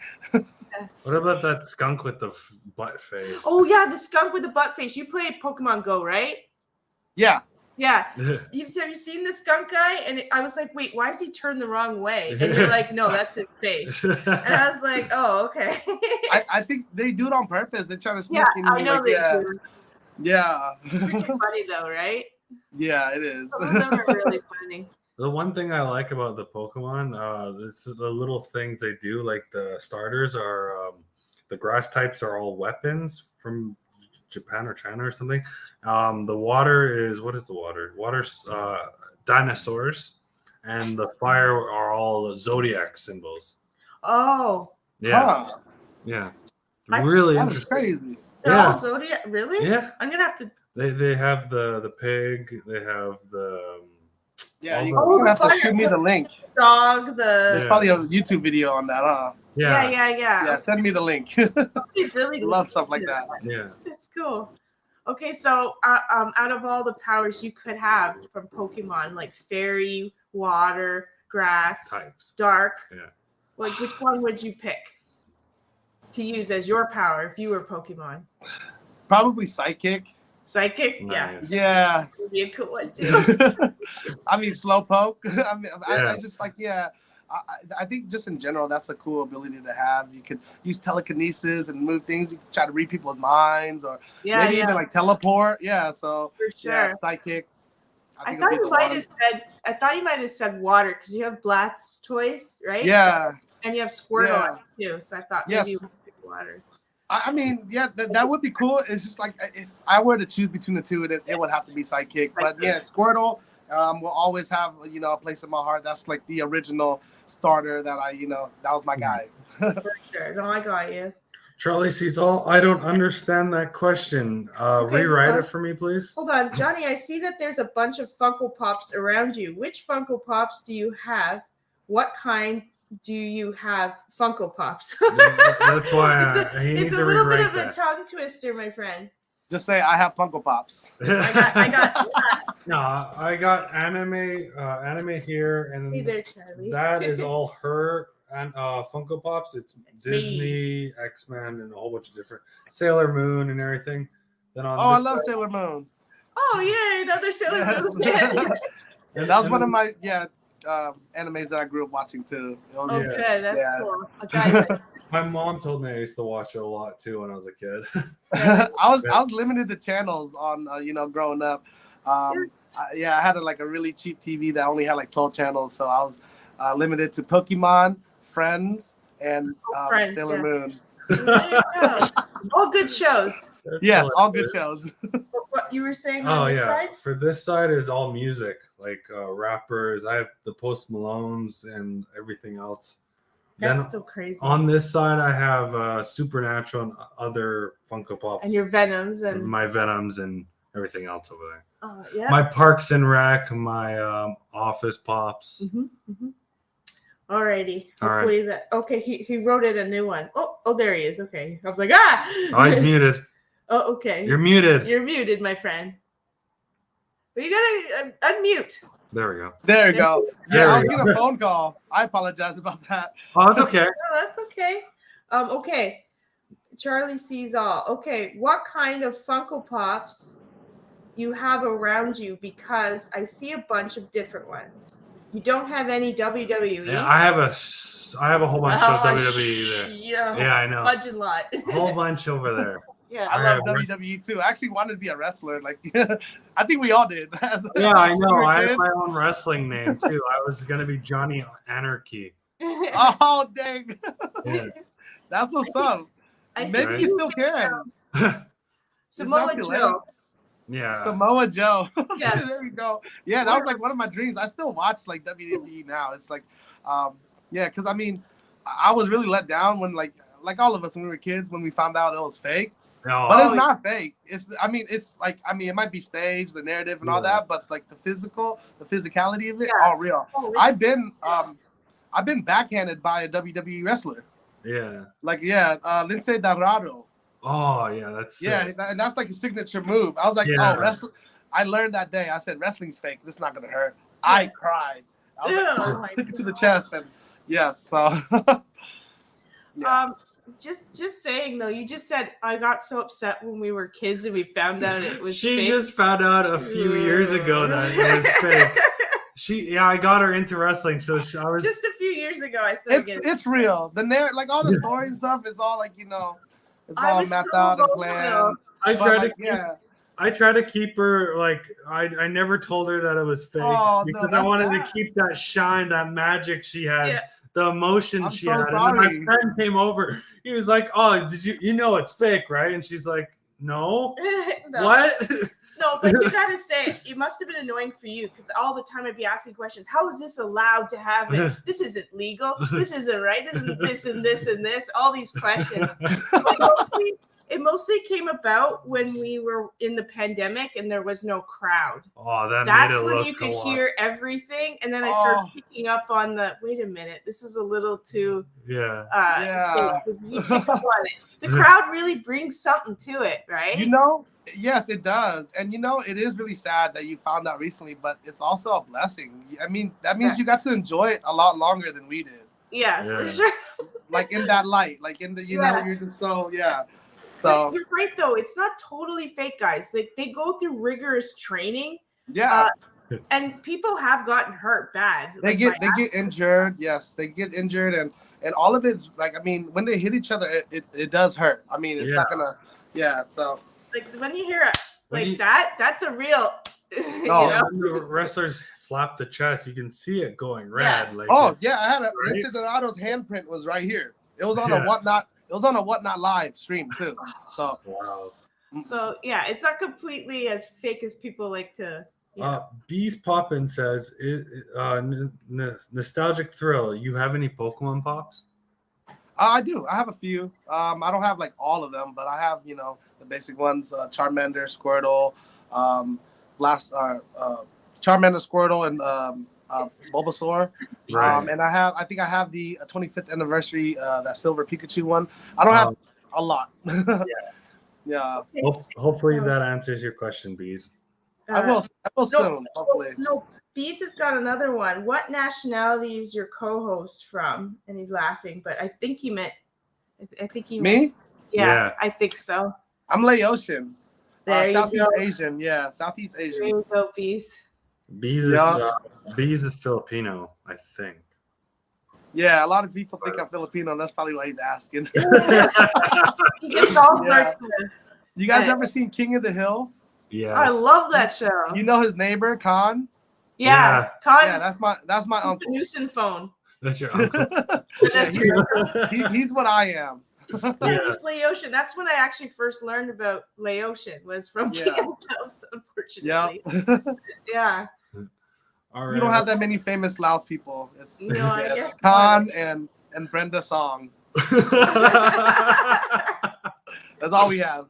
A: What about that skunk with the butt face?
B: Oh yeah, the skunk with the butt face. You played Pokemon Go, right?
C: Yeah.
B: Yeah. Have you seen the skunk guy? And I was like, wait, why is he turned the wrong way? And you're like, no, that's his face. And I was like, oh, okay.
C: I think they do it on purpose. They try to sneak in.
B: I know they do.
C: Yeah.
B: It's pretty funny though, right?
C: Yeah, it is.
B: Some of them are really funny.
A: The one thing I like about the Pokemon, this is the little things they do. Like the starters are the grass types are all weapons from Japan or China or something. The water is what is the water? Water's dinosaurs, and the fire are all zodiac symbols.
B: Oh,
A: Yeah,
C: Huh.
A: yeah,
B: I-
A: really
C: That is
A: interesting.
C: crazy.
B: they're
A: Yeah.
B: all zodiac. Really?
A: Yeah,
B: I'm gonna have to.
A: they have the pig. They have the
C: Yeah,
A: all
C: you're
A: the-
C: gonna have to
B: fire.
C: shoot me the link.
B: Dog.
C: There's
B: The
C: probably a YouTube video on that, huh?
B: yeah,
A: yeah,
C: Yeah, send me the link.
B: He's really
C: Love stuff like that.
A: yeah.
B: It's cool. Okay, so out of all the powers you could have from Pokemon, like fairy, water, grass,
A: Types.
B: dark,
A: Yeah.
B: like which one would you pick to use as your power if you were Pokemon?
C: Probably psychic.
B: Psychic?
A: Nice.
C: Yeah.
B: Would be a cool one too.
C: I mean, slowpoke. I mean,
A: Yeah.
C: I just like, yeah. I think just in general, that's a cool ability to have. You could use telekinesis and move things. You can try to read people's minds, or
B: Yeah,
C: maybe
B: yeah,
C: even like teleport. Yeah, so
B: for sure.
C: yeah, psychic.
B: I
C: think
B: thought
C: it'll be
B: you
C: the
B: might
C: one.
B: have said. I thought you might have said water because you have Blastoise, right?
C: Yeah,
B: And you have Squirtle
C: Yeah.
B: too. So I thought
C: Yes.
B: maybe you would pick water.
C: I mean, yeah, that would be cool. It's just like if I were to choose between the two, it would have to be psychic. But yeah, Squirtle will always have a place in my heart. That's like the original starter that that was my guy.
B: For sure. No, I got you.
A: Charlie sees all. I don't understand that question.
B: Okay,
A: Rewrite
B: hold
A: it for me, please.
B: Hold on, Johnny. I see that there's a bunch of Funko Pops around you. Which Funko Pops do you have? What kind do you have Funko Pops?
A: That's why he
B: It's
A: needs
B: a
A: to
B: little bit
A: rewrite
B: of a
A: that.
B: tongue twister, my friend.
C: Just say I have Funko Pops.
B: I got
A: No, I got anime here, and
B: Hey there, Charlie.
A: that is all her and Funko Pops. It's
B: me.
A: Disney, X-Men, and a whole bunch of different Sailor Moon and everything. Then on
C: I
A: this
C: love
A: side-
C: Sailor Moon.
B: Oh, yay, another Sailor Moon fan.
C: And that was one of my animes that I grew up watching too. It was,
B: Oh,
A: Yeah.
B: good. That's
C: Yeah.
B: cool. A guy
A: My mom told me I used to watch it a lot too when I was a kid.
C: I was limited to channels on growing up. I had a really cheap TV that only had like 12 channels, so I was limited to Pokemon, Friends, and
B: Friends,
C: Sailor
B: yeah.
C: Moon.
B: There you go. All good shows.
C: Yes, all good shows.
B: What you were saying
A: Oh
B: on this
A: yeah,
B: side?
A: for this side is all music, like rappers. I have the Post Malones and everything else.
B: That's
A: Then
B: so crazy.
A: on this side, I have Supernatural and other Funko Pops,
B: And your Venoms and
A: my Venoms and everything else over there.
B: yeah.
A: My Parks and Rec, my Office Pops.
B: Alrighty.
A: All right.
B: Hopefully that. Okay, he wrote it a new one. Oh, there he is. Okay. I was like, ah.
A: Oh, he's muted.
B: Oh, okay.
A: You're muted.
B: You're muted, my friend. But you gotta unmute.
A: There we go.
C: There you go.
A: There
C: Yeah, I was
A: we
C: getting a phone call. I apologize about that.
A: Oh, that's okay.
B: No, that's okay. Okay. Charlie sees all. Okay, what kind of Funko Pops you have around you? Because I see a bunch of different ones. You don't have any WWE.
A: Yeah, I have a whole bunch of WWE there.
B: Yeah,
A: Yeah, I know.
B: budget lot.
A: A whole bunch over there.
B: Yeah.
C: I love WWE too. I actually wanted to be a wrestler. Like, I think we all did.
A: Yeah, I know.
C: We were
A: I had
C: kids.
A: my own wrestling name too. I was gonna be Johnny Anarchy.
C: Oh dang,
A: Yeah.
C: that's what's up.
B: I
C: Maybe
A: Right.
C: you still can.
B: Samoa
C: not too late.
B: Joe.
A: Yeah.
C: Samoa Joe.
B: Yeah.
C: There you go. Yeah, that was like one of my dreams. I still watch like WWE now. It's like, because I mean, I was really let down when like all of us when we were kids when we found out it was fake.
A: No,
C: But it's not fake. It's it might be staged, the narrative and all
A: Yeah.
C: that, but like the physicality of it,
B: Yeah.
C: all real.
B: Oh,
C: I've been backhanded by a WWE wrestler.
A: yeah.
C: Like Lince Dorado.
A: Oh yeah, that's
C: Yeah, and that's like a signature move. I was like,
A: Yeah.
C: oh, wrestling. I learned that day. I said, wrestling's fake. This is not gonna hurt. I cried. I was like,
B: Oh my
C: took it to the
B: God.
C: chest, and yes. So, yeah.
B: Just saying though, you just said I got so upset when we were kids and we found out it was
A: She
B: fake.
A: just found out a few years ago that it was fake. I got her into wrestling, so I was
B: Just a few years ago, I started getting.
C: it's real. The like all the story and stuff is all like it's
B: I
C: all
B: was
C: mapped
B: so
C: out and
B: emotional.
C: planned.
A: I
C: But
A: tried
C: like,
A: to
C: yeah,
A: I try to keep her like I never told her that it was fake
C: Oh, no,
A: because I
C: that's
A: wanted to
C: sad.
A: keep that shine, that magic she had,
B: Yeah.
A: the emotion
C: I'm
A: she
C: so
A: had. And then my
C: sorry.
A: friend came over. He was like, "Oh, did you know it's fake, right?" And she's like, "No,
B: No.
A: what?"
B: No, but you gotta say it must have been annoying for you because all the time I'd be asking questions. How is this allowed to happen? This isn't legal. This isn't right. This is this and this and this. All these questions. It mostly came about when we were in the pandemic and there was no crowd.
A: Oh, that
B: That's
A: made it
B: when
A: look
B: you could
A: a lot.
B: hear everything, and then I started picking up on the. Wait a minute, this is a little too.
A: Yeah.
C: Yeah.
B: You pick up on it. The crowd really brings something to it, right?
C: You know, yes, it does. And you know, it is really sad that you found out recently, but it's also a blessing. I mean, that means you got to enjoy it a lot longer than we did.
B: Yeah, for sure.
C: Like in that light, like in the, you know, you're just so, So
B: but you're right though. It's not totally fake, guys. Like they go through rigorous training.
C: yeah.
B: And people have gotten hurt bad.
C: They get injured. Yes, they get injured, and all of it's like, I mean, when they hit each other, it does hurt. I mean, it's not gonna. Yeah. So
B: like when you hear that's a real.
A: When the wrestlers slap the chest, you can see it going red.
B: Yeah.
A: Like
C: I had Mr. Donato's handprint was right here. It was on a Whatnot. It was on a Whatnot live stream too. So
A: wow.
B: So yeah, it's not completely as fake as people like to.
A: Bees Poppin says, nostalgic thrill. You have any Pokemon pops?
C: I do. I have a few. I don't have like all of them, but I have, you know, the basic ones: Charmander, Squirtle, Charmander, Squirtle, and Bulbasaur.
A: Right.
C: And I think I have the 25th anniversary, that Silver Pikachu one. I don't have a lot. Yeah.
A: Hopefully that answers your question, Bees.
C: I will soon, hopefully.
B: No, Bees has got another one. What nationality is your co-host from? And he's laughing, but I think he meant.
C: Me?
B: Yeah, I think so.
C: I'm Laotian. Southeast
B: go.
C: Asian. Yeah, Southeast Asian.
B: There you go, Bees.
A: Bees is Filipino, I think.
C: Yeah, a lot of people think I'm Filipino, and that's probably why he's asking.
B: He gets all sorts of.
C: You guys ever seen King of the Hill?
A: Yeah.
B: I love that show.
C: You know his neighbor, Khan?
B: Yeah. Khan.
C: Yeah, that's my uncle.
B: Newson phone.
A: That's your uncle.
C: He's what I am.
B: He's Laotian. That's when I actually first learned about Laotian, was from King of the Hill, unfortunately. Yeah.
A: All right.
C: You don't have that many famous Laos people. It's
B: it's
C: Khan and Brenda Song. That's all we have.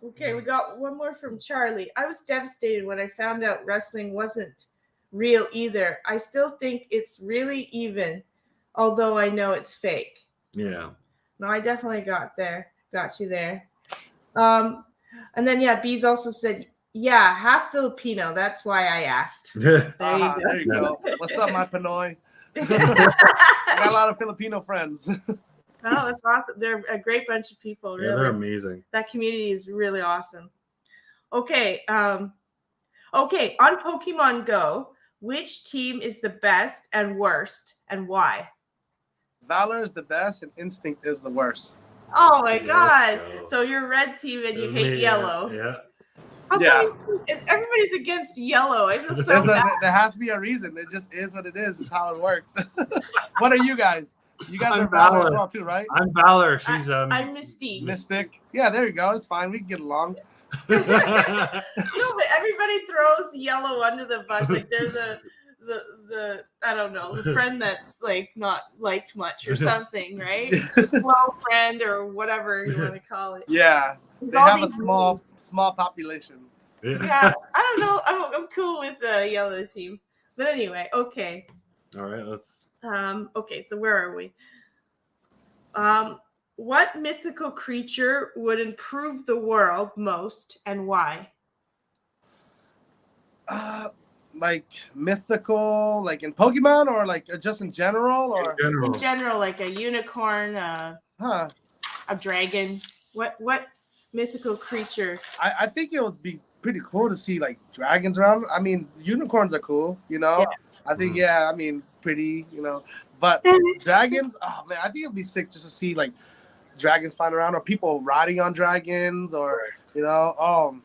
B: Okay, we got one more from Charlie. I was devastated when I found out wrestling wasn't real either. I still think it's really even, although I know it's fake.
A: Yeah.
B: No, I definitely got you there. And then Bees also said, yeah, half Filipino. That's why I asked. There
C: you go. What's up, my Pinoy? I got a lot of Filipino friends.
B: Oh, that's awesome. They're a great bunch of people. Really.
A: Yeah, they're amazing.
B: That community is really awesome. Okay. On Pokemon Go, which team is the best and worst, and why?
C: Valor is the best, and Instinct is the worst.
B: Oh my God! So you're red team and you hate yellow.
A: Yeah.
B: How come everybody's against yellow? I feel so bad.
C: There has to be a reason. It just is what it is. It's how it worked. What are you guys? You guys are Valor as well too, right?
A: I'm Valor. She's
B: I'm Mystique.
C: Mystic. Yeah, there you go. It's fine. We can get along.
B: No, but everybody throws yellow under the bus. Like there's the I don't know, the friend that's like not liked much or something, right? Slow friend or whatever you want to call it.
C: Yeah, they have a small population.
B: Yeah, I don't know. I'm cool with the yellow team, but anyway, okay.
A: All right, let's.
B: Okay, so where are we? What mythical creature would improve the world most, and why?
C: Like mythical, like in Pokemon, or like just in general, or
B: in general, like a unicorn, a dragon. What mythical creature?
C: I think it would be pretty cool to see like dragons around. I mean, unicorns are cool, you know. Yeah. I think I mean, pretty, you know. But dragons, oh man, I think it'd be sick just to see like dragons flying around, or people riding on dragons, or you know,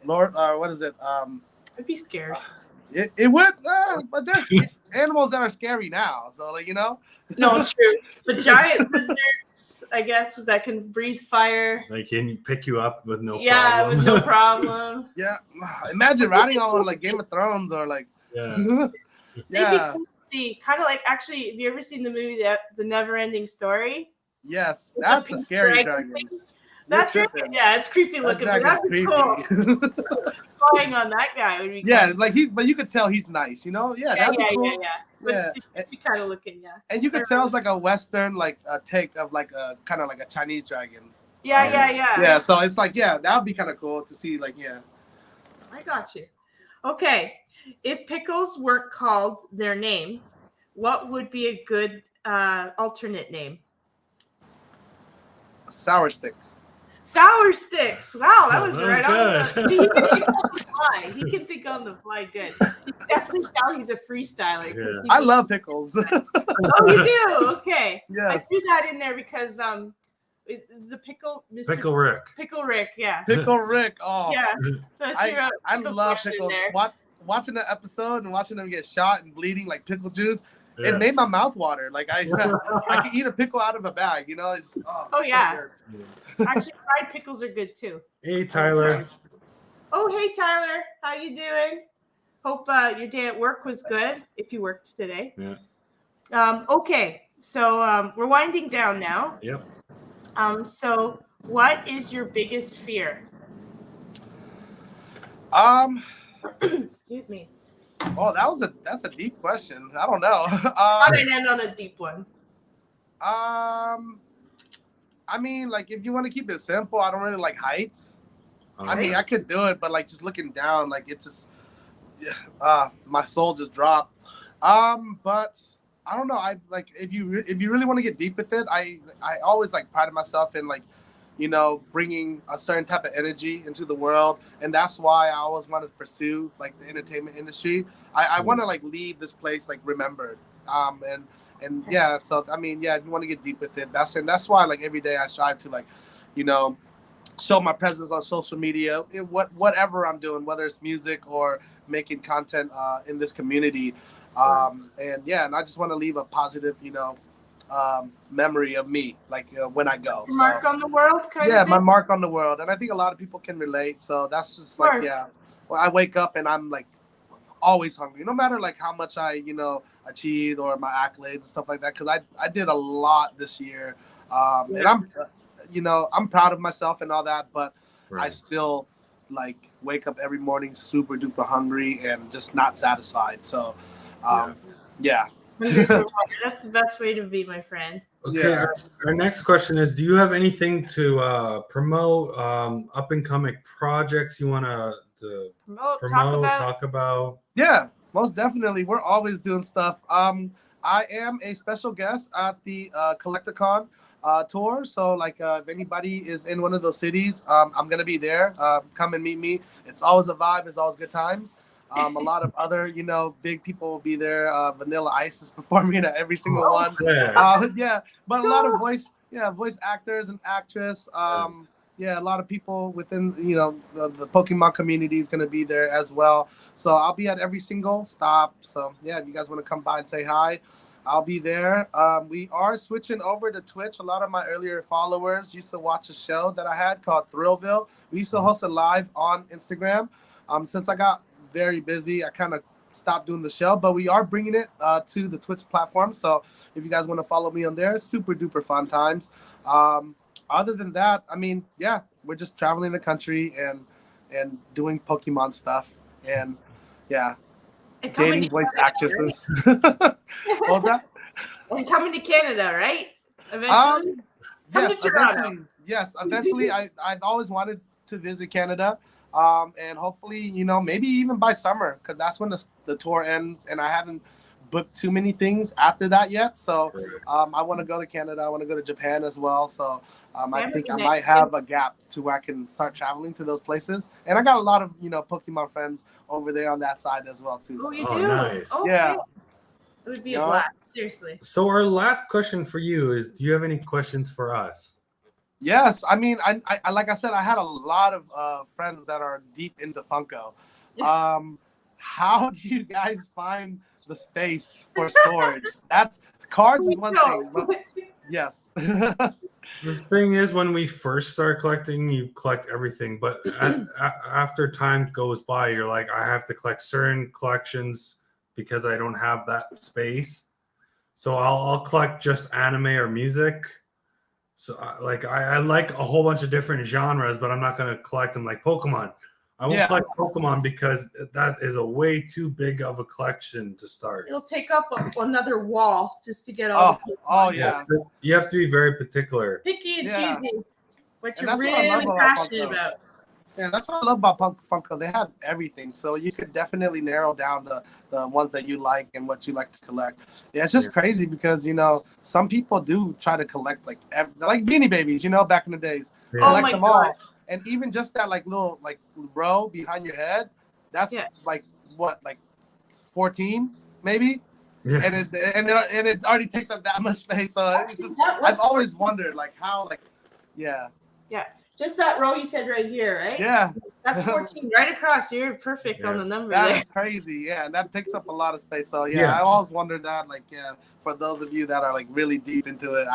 C: Lord, what is it?
B: I'd be scared.
C: It would, but there's animals that are scary now. So like
B: No, true. But giant lizards, I guess, that can breathe fire.
A: They can pick you up with no
B: Yeah,
A: problem.
B: with no problem.
C: Yeah, imagine riding on like Game of Thrones or like
A: Yeah.
C: yeah.
B: See, kind of like actually, have you ever seen the movie The Never Ending Story?
C: Yes, that's a scary dragon.
B: That's right. Yeah, it's creepy looking. But that's
C: creepy.
B: cool. Flying on that guy would be
C: yeah, like but you could tell he's nice, Yeah, that'd be cool.
B: Yeah. Kind of looking, yeah.
C: And you could tell it's like a Western, like a take of like a kind of like a Chinese dragon.
B: Yeah.
C: Yeah, so it's like that would be kind of cool to see. Like
B: I got you. Okay, if pickles weren't called their name, what would be a good alternate name?
C: Sour sticks.
B: Sour sticks. Wow, that was right
A: good.
B: on the. He can think on the fly. He can think on the fly. Good. You can definitely tell he's a freestyler.
A: Yeah.
C: I love pickles.
B: Oh, you do? Okay.
C: Yes.
B: I threw that in there because is the pickle Mr.
A: Pickle Rick.
B: Pickle Rick, yeah.
C: Pickle Rick. Oh,
B: Yeah.
C: I love pickles. Watching the episode and watching them get shot and bleeding like pickle juice.
A: Yeah.
C: It made my mouth water. Like I could eat a pickle out of a bag. It's
B: yeah.
C: So good.
B: Actually, fried pickles are good too.
A: Hey, Tyler.
B: Oh, hey, Tyler. How you doing? Hope your day at work was good, if you worked today.
A: Yeah.
B: Okay, so we're winding down now.
A: Yep.
B: So what is your biggest fear? Excuse me.
C: Oh, that's a deep question. I don't know.
B: Thought I'd end on a deep one.
C: I mean, like, if you want to keep it simple, I don't really like heights. I mean, I could do it, but like just looking down, like it just, my soul just dropped. But I don't know. I like if you really want to get deep with it, I always like prided myself in like, bringing a certain type of energy into the world, and that's why I always wanted to pursue like the entertainment industry. I want to like leave this place like remembered. And yeah, so I mean, yeah, if you want to get deep with it, that's why like every day I strive to like, show my presence on social media, whatever I'm doing, whether it's music or making content in this community. And I just want to leave a positive, memory of me, like when I go.
B: Mark on the world, kind of thing?
C: My mark on the world, and I think a lot of people can relate. So that's just like, well, I wake up and I'm like always hungry, no matter like how much I, achieved or my accolades and stuff like that. Because I did a lot this year, and I'm proud of myself and all that, but I still like wake up every morning super duper hungry and just not satisfied. So, yeah.
B: That's the best way to be, my friend.
A: Okay, our next question is, do you have anything to promote, up and coming projects you want to promote, talk about?
C: Yeah, most definitely. We're always doing stuff. I am a special guest at the Collecticon tour. So like if anybody is in one of those cities, I'm going to be there. Come and meet me. It's always a vibe. It's always good times. A lot of other, big people will be there. Vanilla Ice is performing at every single one.
A: Yeah.
C: But a lot of voice actors and actress. A lot of people within, the Pokemon community is going to be there as well. So I'll be at every single stop. So if you guys want to come by and say hi, I'll be there. We are switching over to Twitch. A lot of my earlier followers used to watch a show that I had called Thrillville. We used to host it live on Instagram. Since I got very busy, I kind of stopped doing the show, but we are bringing it to the Twitch platform. So if you guys want to follow me on there, super duper fun times. Other than that, I mean, we're just traveling the country and doing Pokemon stuff and dating voice actresses. What was that?
B: And coming to Canada, right? Eventually.
C: Yes, eventually. I've always wanted to visit Canada. And hopefully, maybe even by summer, because that's when the tour ends, and I haven't booked too many things after that yet. So I want to go to Canada. I want to go to Japan as well. So I think I might have a gap to where I can start traveling to those places. And I got a lot of, Pokemon friends over there on that side as well, too.
B: Oh, you
A: Oh,
B: do?
A: nice.
B: Okay.
C: Yeah.
B: It would be a blast, seriously.
A: So our last question for you is, do you have any questions for us?
C: Yes, I mean, I like I said, I had a lot of friends that are deep into Funko. How do you guys find the space for storage? That's cards is one thing, but yes.
A: The thing is, when we first start collecting, you collect everything, but after time goes by, you're like, I have to collect certain collections because I don't have that space. So I'll collect just anime or music. So I like a whole bunch of different genres, but I'm not going to collect them like Pokemon. I won't collect Pokemon because that is a way too big of a collection to start.
B: It'll take up another wall just to get all the Pokemon.
C: Oh yeah.
A: You have to be very particular.
B: Picky and cheesy. What you're
C: what
B: really passionate about.
C: Yeah, that's what I love about Funko. They have everything, so you could definitely narrow down the ones that you like and what you like to collect. Yeah, it's just crazy because some people do try to collect like Beanie Babies, back in the days, collect them all, and even just that like little like row behind your head, that's like what, like 14 maybe. Yeah. And it already takes up that much space. So it's just I've always wondered like how yeah.
B: Just that row you said right here, right?
C: Yeah.
B: That's 14 right across. You're perfect on the number.
C: That is crazy. Yeah, and that takes up a lot of space. So I always wondered that. Like, for those of you that are like really deep into it,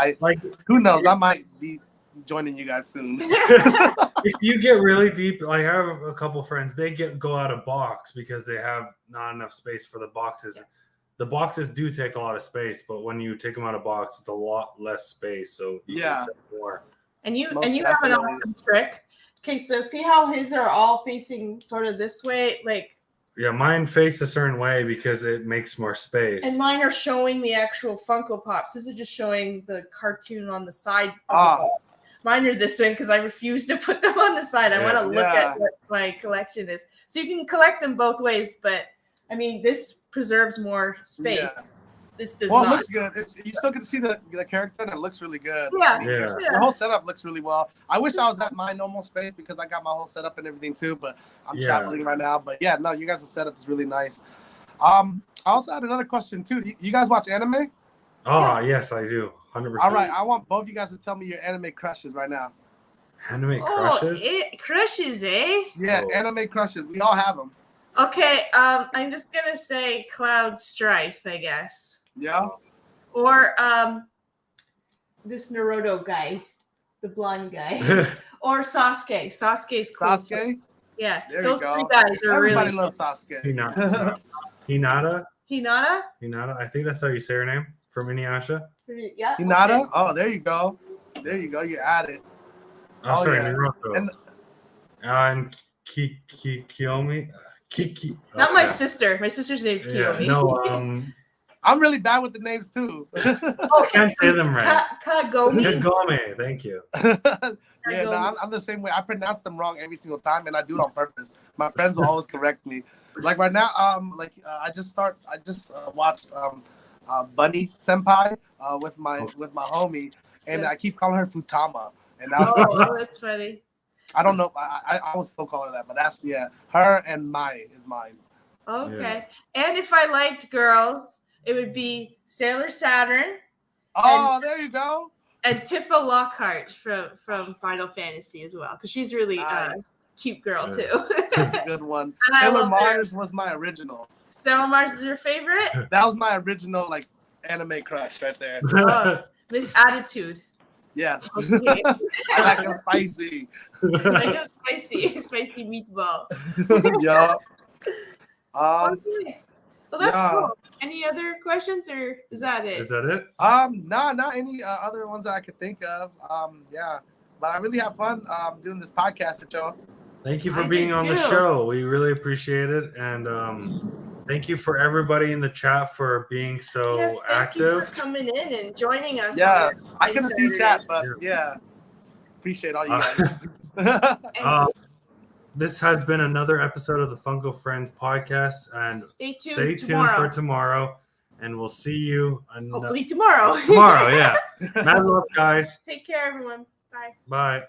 C: who knows? I might be joining you guys soon.
A: If you get really deep, like I have a couple friends, they go out of box because they have not enough space for the boxes. The boxes do take a lot of space, but when you take them out of box, it's a lot less space. So you can fit more.
B: And you have an awesome trick. Okay, so see how his are all facing sort of this way, like.
A: Yeah, mine face a certain way because it makes more space.
B: And mine are showing the actual Funko Pops. This is just showing the cartoon on the side. Mine are this way because I refuse to put them on the side. I want to look at what my collection is. So you can collect them both ways, but I mean, this preserves more space. Yeah. This does not.
C: It looks good. You still get to see the character, and it looks really good.
B: Yeah.
C: The whole setup looks really well. I wish I was at my normal space because I got my whole setup and everything too, but I'm traveling right now. But no, you guys' setup is really nice. I also had another question too. You guys watch anime?
A: Oh, yes, I do. 100%.
C: All right, I want both of you guys to tell me your anime crushes right now.
A: Anime crushes?
B: Crushes, eh?
C: Yeah, anime crushes. We all have them.
B: Okay, I'm just gonna say Cloud Strife, I guess.
C: Yeah.
B: Or this Naruto guy, the blonde guy, or Sasuke. Sasuke's cool.
C: Sasuke.
B: Too. Yeah,
C: there
B: those three guys are
C: Everybody
B: really.
C: loves Sasuke.
A: Hinata.
B: Hinata.
A: I think that's how you say her name. From Inuyasha.
B: Yeah.
C: Hinata. Okay. Oh, there you go. There you go. You add it.
A: Oh, sorry, Naruto. And Kiyomi. Kiki.
B: Not my sister. My sister's name's Kiyomi.
A: No.
C: I'm really bad with the names too.
A: I can't say them right.
B: Kagome.
A: Thank you.
C: I'm the same way. I pronounce them wrong every single time, and I do it on purpose. My friends will always correct me. Like right now, I just watched Bunny Senpai with my homie, and I keep calling her Futama. And
B: that's funny.
C: I don't know. I would still call her that, but that's her and Mai is mine.
B: Okay, and if I liked girls, it would be Sailor Saturn.
C: Oh, there you go.
B: And Tifa Lockhart from Final Fantasy as well, because she's really cute girl too.
C: That's a good one. Sailor Mars was my original.
B: Sailor Mars is your favorite?
C: That was my original anime crush right there.
B: Miss Attitude.
C: Yes. Okay. I like them spicy.
B: I like them spicy meatball.
C: Yeah.
B: Okay. Well, that's cool. Any other questions, or is that it?
A: Is that it?
C: Not any other ones that I could think of. But I really have fun doing this podcast with y'all.
A: Thank you for being on the show. We really appreciate it, and thank you for everybody in the chat for being so active.
B: Thank you for coming in and joining us.
C: Yeah, I couldn't see chat, but appreciate all you guys.
A: This has been another episode of the Funko Friends podcast, and stay tuned for tomorrow, and we'll see you
B: hopefully tomorrow.
A: Tomorrow, yeah. Mad love, guys.
B: Take care, everyone. Bye.
A: Bye.